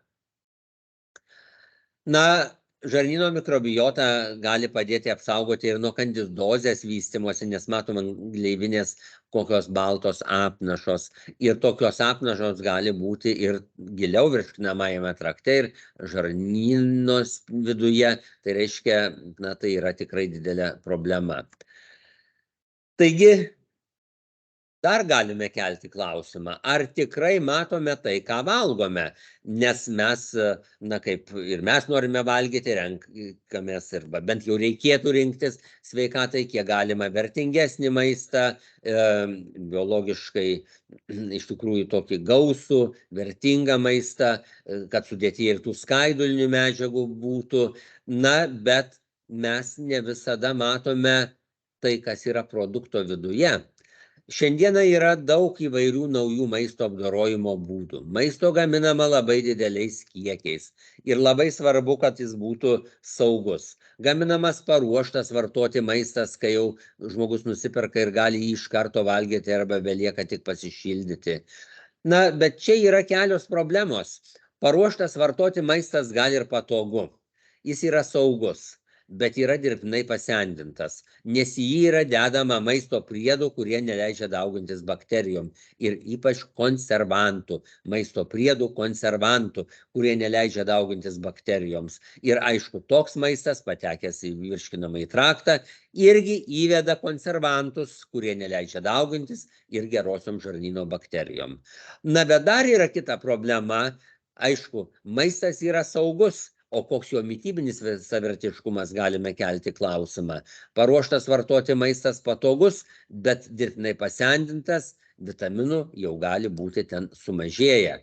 Na, žarnyno mikrobiota gali padėti apsaugoti ir nuo kandidozės vystymosi, nes matome gleivinės kokios baltos apnašos. Ir tokios apnašos gali būti ir giliau virškinamajame trakte ir žarnynos viduje. Tai reiškia, na, tai yra tikrai didelė problema. Taigi, dar galime kelti klausimą, ar tikrai matome tai, ką valgome, nes mes, na kaip ir mes norime valgyti, renkamės, arba bent jau reikėtų rinktis sveikatai, kiek galima vertingesnį maistą, biologiškai iš tikrųjų tokį gausų, vertingą maistą, kad sudėtyje ir tų skaidulinių medžiagų būtų, na, bet mes ne visada matome tai, kas yra produkto viduje. Šiandieną yra daug įvairių naujų maisto apdorojimo būdų. Maisto gaminama labai dideliais kiekiais ir labai svarbu, kad jis būtų saugus. Gaminamas paruoštas vartoti maistas, kai jau žmogus nusiperka ir gali jį iš karto valgyti arba belieka tik pasišildyti. Na, bet čia yra kelios problemos. Paruoštas vartoti maistas gali ir patogu. Jis yra saugus, bet yra dirbtinai pasendintas, nes į jį yra dedama maisto priedų, kurie neleidžia daugintis bakterijom ir ypač konservantų, maisto priedų konservantų, kurie neleidžia daugintis bakterijoms. Ir aišku, toks maistas patekęs į virškinamąjį traktą irgi įveda konservantus, kurie neleidžia daugintis ir gerosiom žarnyno bakterijom. Na, bet dar yra kita problema, aišku, maistas yra saugus, o koks jo mitybinis visavertiškumas, galime kelti klausimą. Paruoštas vartoti maistas patogus, bet dirbtinai pasendintas, vitaminų jau gali būti ten sumažėję.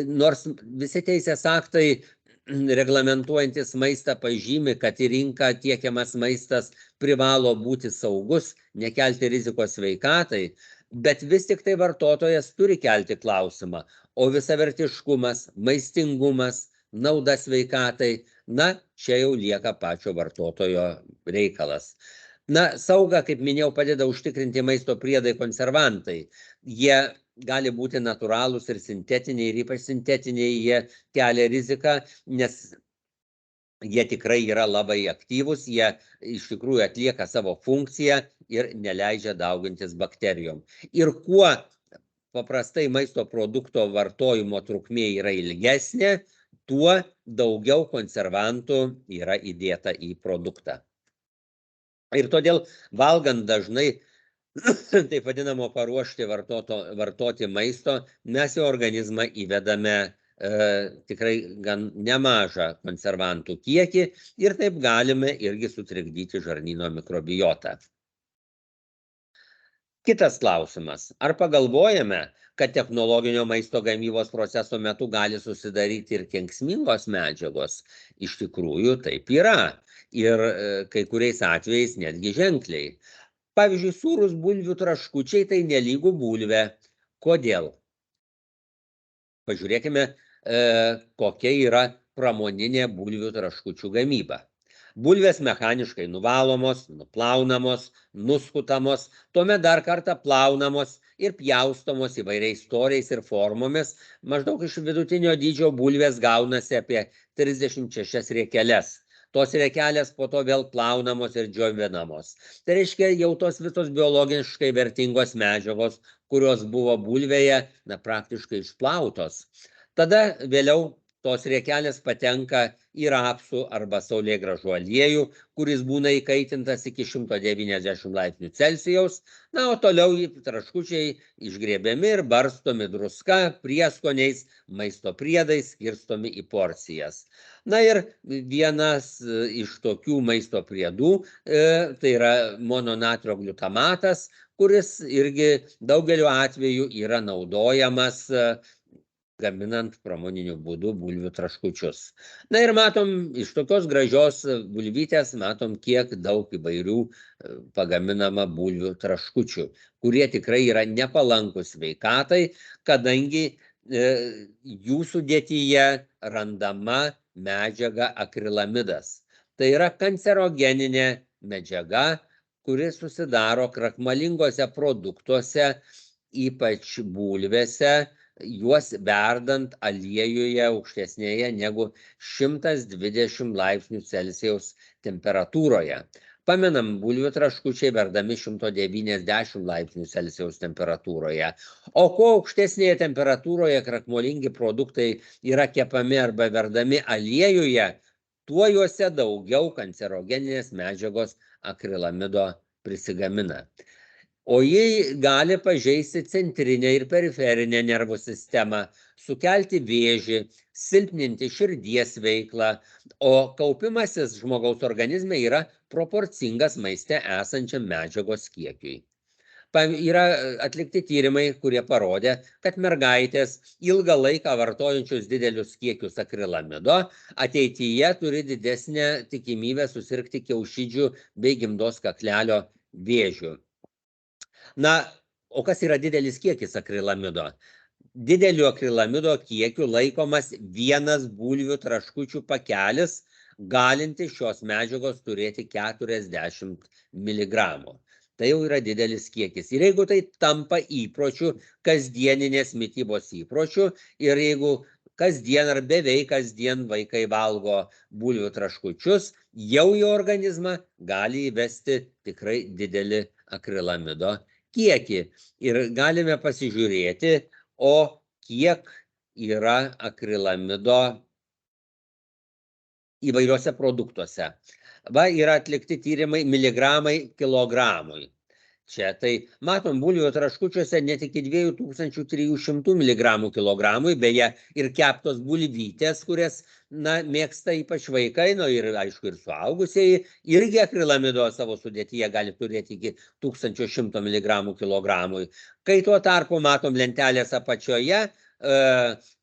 Nors visi teisės aktai reglamentuojantis maistą pažymi, kad į rinką tiekiamas maistas privalo būti saugus, nekelti rizikos sveikatai, bet vis tik tai vartotojas turi kelti klausimą, o visavertiškumas, maistingumas, nauda sveikatai, na, čia jau lieka pačio vartotojo reikalas. Na, saugą, kaip minėjau, padeda užtikrinti maisto priedai konservantai. Jie gali būti natūralūs ir sintetiniai, ir ypač sintetiniai jie kelia riziką, nes jie tikrai yra labai aktyvūs, jie iš tikrųjų atlieka savo funkciją ir neleidžia daugintis bakterijom. Ir kuo paprastai maisto produkto vartojimo trukmė yra ilgesnė, tuo daugiau konservantų yra įdėta į produktą. Ir todėl valgant dažnai taip vadinamo paruošti vartoti maisto, mes į organizmą įvedame tikrai gan nemažą konservantų kiekį ir taip galime irgi sutrikdyti žarnyno mikrobiotą. Kitas klausimas. Ar pagalvojame, kad technologinio maisto gamybos proceso metu gali susidaryti ir kenksmingos medžiagos? Iš tikrųjų taip yra. Ir kai kuriais atvejais netgi ženkliai. Pavyzdžiui, sūrus bulvių traškučiai tai nelygų bulvė. Kodėl? Pažiūrėkime, kokia yra pramoninė bulvių traškučių gamyba. Bulvės mechaniškai nuvalomos, nuplaunamos, nuskutamos, tuomet dar kartą plaunamos ir pjaustomos įvairiais storiais ir formomis. Maždaug iš vidutinio dydžio bulvės gaunasi apie 36 riekeles. Tos riekelės po to vėl plaunamos ir džiovinamos. Tai reiškia, jau tos visos biologiškai vertingos medžiagos, kurios buvo bulvėje, praktiškai išplautos. Tada vėliau tos riekelės patenka į rapsų arba saulėgrąžų aliejų, kuris būna įkaitintas iki 190 laipsnių Celsijaus, o toliau traškučiai išgriebiami ir barstomi druska, prieskoniais, maisto priedais, skirstomi į porcijas. Ir vienas iš tokių maisto priedų, tai yra mononatrio gliutamatas, kuris irgi daugeliu atveju yra naudojamas gaminant pramoniniu būdu bulvių traškučius. Ir matom, iš tokios gražios bulvytės matom, kiek daug įvairių pagaminama bulvių traškučių, kurie tikrai yra nepalankus sveikatai, kadangi jų sudėtyje randama medžiaga akrilamidas. Tai yra kancerogeninė medžiaga, kuri susidaro krakmalingose produktuose, ypač bulvėse, juos verdant aliejuje aukštesnėje negu 120 laipsnių Celsijaus temperatūroje. Pamenam, bulvių traškučiai verdami 190 laipsnių Celsijaus temperatūroje. O kuo aukštesnėje temperatūroje krakmolingi produktai yra kepami arba verdami aliejuje, tuo juose daugiau kancerogeninės medžiagos akrilamido prisigamina. O jie gali pažeisti centrinę ir periferinę nervų sistemą, sukelti vėžį, silpninti širdies veiklą, o kaupimasis žmogaus organizme yra proporcingas maiste esančiam medžiagos kiekiui. Yra atlikti tyrimai, kurie parodė, kad mergaitės ilgą laiką vartojančios didelius kiekius akrilamido ateityje turi didesnę tikimybę susirgti kiaušidžių bei gimdos kaklelio vėžiu. O kas yra didelis kiekis akrilamido? Dideliu akrilamido kiekiu laikomas vienas bulvių traškučių pakelis, galinti šios medžiagos turėti 40 mg. Tai jau yra didelis kiekis. Ir jeigu tai tampa įpročiu, kasdieninės mitybos įpročiu, ir jeigu kasdien ar beveik kasdien vaikai valgo bulvių traškučius, jau į organizmą gali įvesti tikrai didelį akrilamido kiekį. Ir galime pasižiūrėti, o kiek yra akrilamido įvairiuose produktuose. Yra atlikti tyrimai miligramai kilogramui. Čia tai matom, bulvių traškučiuose net iki 2300 mg kilogramui, beje, ir keptos bulvytės, kurias mėgsta ypač vaikai, ir aišku ir suaugusieji, irgi akrilamido savo sudėtyje gali turėti iki 1100 mg kilogramui. Kai tuo tarpu matom lentelės apačioje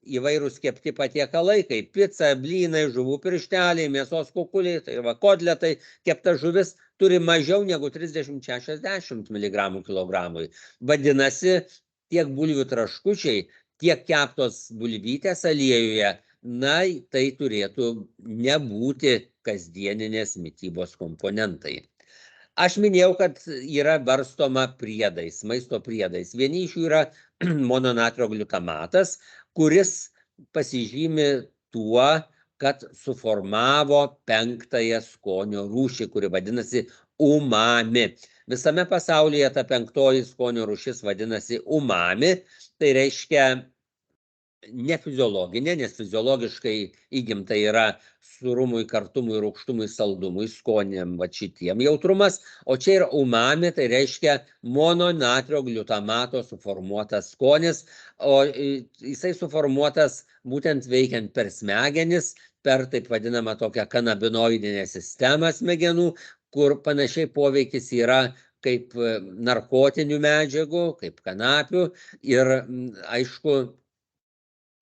įvairūs kepti patiekalai, kaip pica, blynai, žuvų piršteliai, mėsos kukuliai, tai kotletai, kepta žuvis turi mažiau negu 30-60 mg kilogramui. Vadinasi, tiek bulvių traškučiai, tiek keptos bulvytės aliejuje, tai turėtų nebūti kasdieninės mitybos komponentai. Aš minėjau, kad yra barstoma priedais, maisto priedais. Vieni iš jų yra mononatrio gliutamatas, kuris pasižymi tuo, kad suformavo 5-ąją skonio rūšį, kuri vadinasi umami. Visame pasaulyje ta 5-oji skonio rūšis vadinasi umami, tai reiškia ne fiziologinė, nes fiziologiškai įgimta yra surumui, kartumui, rūgštumui, saldumui, skoniam, va šitiem jautrumas, o čia yra umami, tai reiškia mononatrio gliutamato suformuotas skonis, o jisai suformuotas būtent veikiant per smegenis, per taip vadinamą tokią kanabinoidinę sistemą smegenų, kur panašiai poveikis yra kaip narkotinių medžiagų, kaip kanapių ir aišku,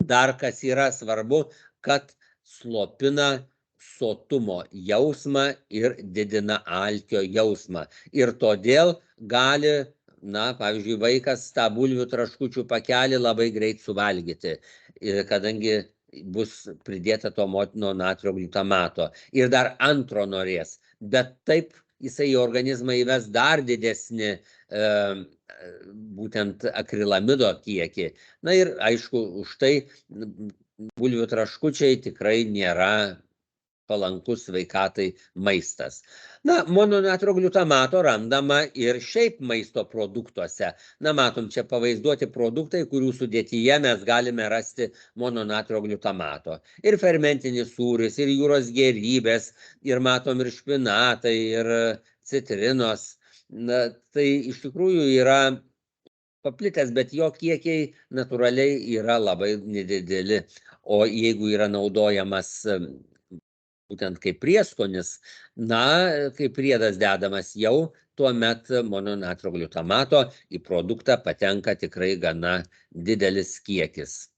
dar kas yra svarbu, kad slopina sotumo jausmą ir didina alkio jausmą. Ir todėl gali, pavyzdžiui, vaikas tą bulvių traškučių pakelį labai greit suvalgyti, kadangi bus pridėta to motino natrio gliutamato. Ir dar antro norės, bet taip jisai į organizmą įves dar didesnį būtent akrilamido kiekį. Na ir aišku, už tai bulvių traškučiai tikrai nėra palankus sveikatai maistas. Mononatrio gliutamato randama ir šiaip maisto produktuose. Matom, čia pavaizduoti produktai, kurių sudėtyje mes galime rasti mononatrio gliutamato. Ir fermentinis sūris, ir jūros gėrybės, ir matom ir špinatai, ir citrinos. Tai iš tikrųjų yra paplitęs, bet jo kiekiai natūraliai yra labai nedideli. O jeigu yra naudojamas būtent kaip prieskonis, kaip priedas dedamas jau, tuomet mononatrio gliutamato į produktą patenka tikrai gana didelis kiekis.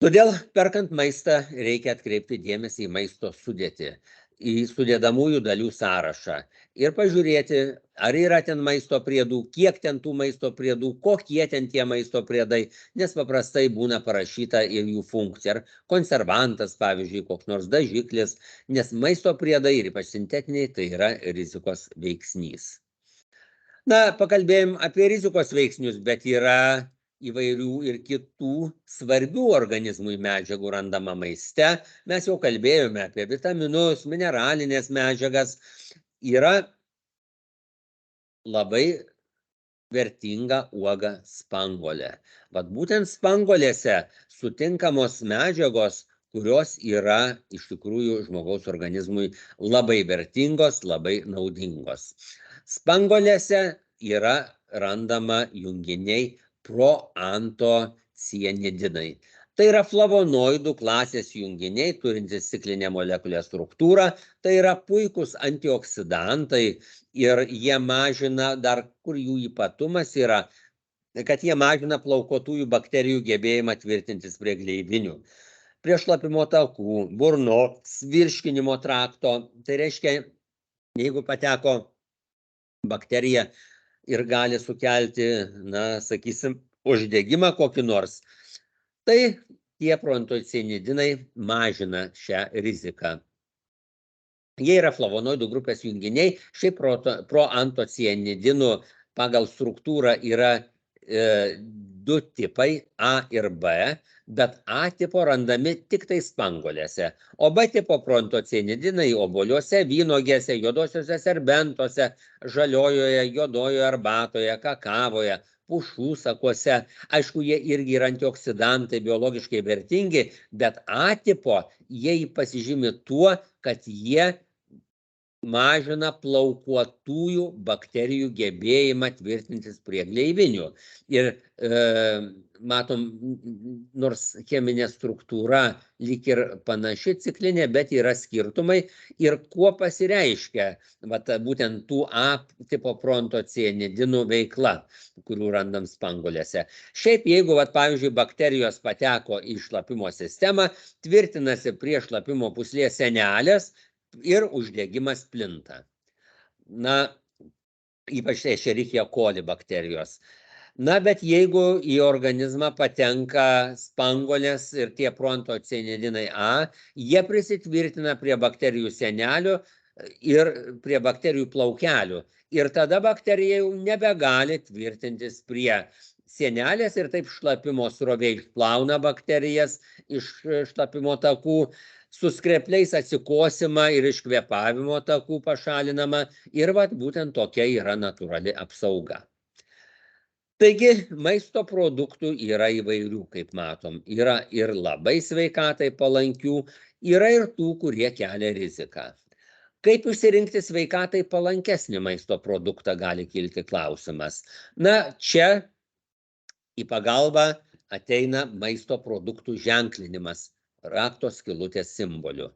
Todėl perkant maistą reikia atkreipti dėmesį į maisto sudėtį, į sudėdamųjų dalių sąrašą ir pažiūrėti, ar yra ten maisto priedų, kiek ten tų maisto priedų, kokie ten tie maisto priedai, nes paprastai būna parašyta ir jų funkcija, ar konservantas, pavyzdžiui, koks nors dažiklis, nes maisto priedai ir ypač sintetiniai tai yra rizikos veiksnys. Pakalbėjom apie rizikos veiksnius, bet yra įvairių ir kitų svarbių organizmui medžiagų randama maiste. Mes jau kalbėjome apie vitaminus, mineralinės medžiagas. Yra labai vertinga uoga spanguolė. Būtent spanguolėse sutinkamos medžiagos, kurios yra iš tikrųjų žmogaus organizmui labai vertingos, labai naudingos. Spanguolėse yra randama junginiai proantocianidinai. Tai yra flavonoidų klasės junginiai, turintys ciklinę molekulę struktūrą, tai yra puikūs antioksidantai ir jie mažina, dar kur jų ypatumas yra, kad jie mažina plaukuotųjų bakterijų gebėjimą tvirtintis prie gleivinių, prie šlapimo takų, burnos, virškinimo trakto. Tai reiškia, jeigu pateko bakterija ir gali sukelti, sakysim, uždegimą kokį nors, tai tie proantocianidinai mažina šią riziką. Jie yra flavonoidų grupės junginiai, šiaip proantocianidinų pagal struktūrą yra 2 tipai A ir B, bet A tipo randami tik tai spanguolėse, o B tipo proantocianidinai obuoliuose, vynuogėse, juodosiuose serbentuose, žaliojoje, juodojoje arbatoje, kakavoje, pušų sakuose. Aišku, jie irgi yra antioksidantai, biologiškai vertingi, bet A tipo jie pasižymi tuo, kad jie mažina plaukuotųjų bakterijų gebėjimą tvirtintis prie gleivinių. Ir matom, nors cheminė struktūra lyg ir panaši ciklinė, bet yra skirtumai. Ir kuo pasireiškia būtent tų A tipo proantocianidinų veikla, kurių randam spanguolėse. Šiaip jeigu, pavyzdžiui, bakterijos pateko į šlapimo sistemą, tvirtinasi prie šlapimo pūslės sienelės, ir uždegimas plinta. Ypač Escherichia coli bakterijos. Bet jeigu į organizmą patenka spanguolės ir tie proantocianidinai A, jie prisitvirtina prie bakterijų sienelių ir prie bakterijų plaukelių. Ir tada bakterija jau nebegali tvirtintis prie sienelės ir taip šlapimo srovė išplauna bakterijas iš šlapimo takų, su skrepliais atsikosima ir iš kvėpavimo takų pašalinama ir vat būtent tokia yra natūrali apsauga. Taigi maisto produktų yra įvairių, kaip matom. Yra ir labai sveikatai palankių, yra ir tų, kurie kelia riziką. Kaip išsirinkti sveikatai palankesnį maisto produktą, gali kilti klausimas. Na, čia į pagalbą ateina maisto produktų ženklinimas rakto skylutės simboliu.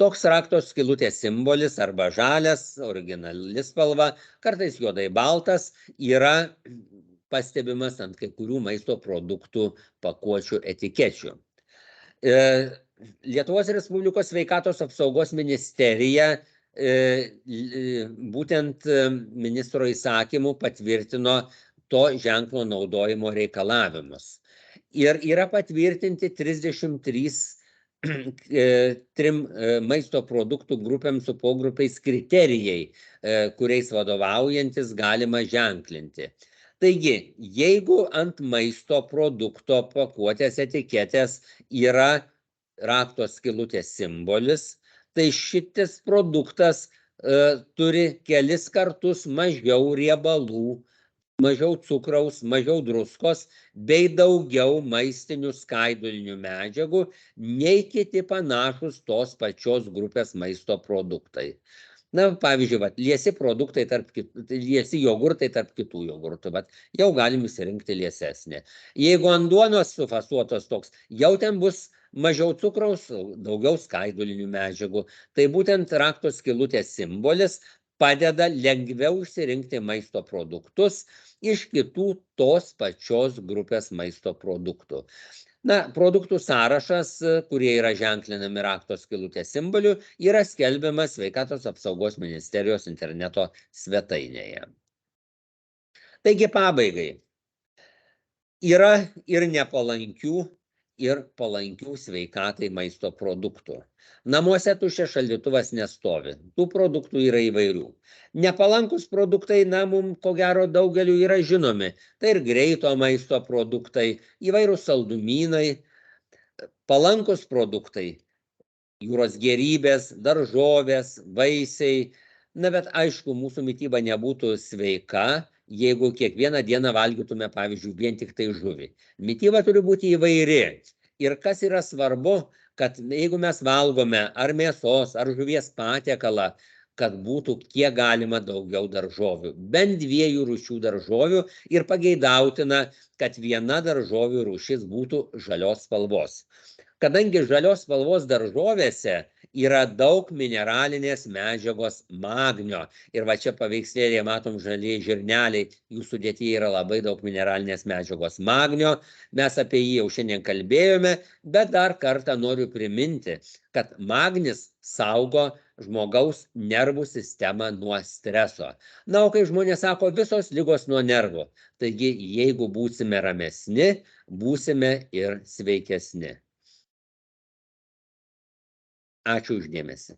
Toks rakto skylutės simbolis arba žalias, originali spalva, kartais juodai baltas, yra pastebimas ant kai kurių maisto produktų pakuočių etikečių. Lietuvos Respublikos sveikatos apsaugos ministerija būtent ministro įsakymu patvirtino to ženklo naudojimo reikalavimus. Ir yra patvirtinti 33 maisto produktų grupėms su pogrupiais kriterijai, kuriais vadovaujantis galima ženklinti. Taigi, jeigu ant maisto produkto pakuotės etiketės yra rakto skylutės simbolis, tai šitas produktas turi kelis kartus mažiau riebalų, mažiau cukraus, mažiau druskos bei daugiau maistinių skaidulinių medžiagų nei kiti panašus tos pačios grupės maisto produktai. Na, pavyzdžiui, liesi produktai, liesi jogurtai tarp kitų jogurtų, jau galim išsirinkti liesesnį. Jeigu ant duonos sufasuotos toks, jau ten bus mažiau cukraus, daugiau skaidulinių medžiagų. Tai būtent rakto skylutės simbolis padeda lengviau išsirinkti maisto produktus iš kitų tos pačios grupės maisto produktų. Na, produktų sąrašas, kurie yra ženklinami rakto skylutės simboliu, yra skelbiamas Sveikatos apsaugos ministerijos interneto svetainėje. Taigi pabaigai. Yra ir nepalankių, ir palankių sveikatai maisto produktų. Namuose tuščias šaldytuvas nestovi. Tų produktų yra įvairių. Nepalankus produktai, mums ko gero daugeliu yra žinomi. Tai ir greito maisto produktai, įvairūs saldumynai, palankus produktai, jūros gėrybės, daržovės, vaisiai. Na, bet aišku, mūsų mityba nebūtų sveika, jeigu kiekvieną dieną valgytume, pavyzdžiui, vien tik tai žuvį. Mityba turi būti įvairi. Ir kas yra svarbu, kad jeigu mes valgome ar mėsos, ar žuvies patiekalą, kad būtų kiek galima daugiau daržovių. Bent 2 rūšių daržovių ir pageidautina, kad viena daržovių rūšis būtų žalios spalvos. Kadangi žalios spalvos daržovėse yra daug mineralinės medžiagos magnio. Ir čia paveikslėlėje matom žalieji žirneliai, jų sudėtyje yra labai daug mineralinės medžiagos magnio. Mes apie jį jau šiandien kalbėjome, bet dar kartą noriu priminti, kad magnis saugo žmogaus nervų sistemą nuo streso. Na, o kai žmonės sako, visos ligos nuo nervų. Taigi, jeigu būsime ramesni, būsime ir sveikesni. Ačiū už dėmesį.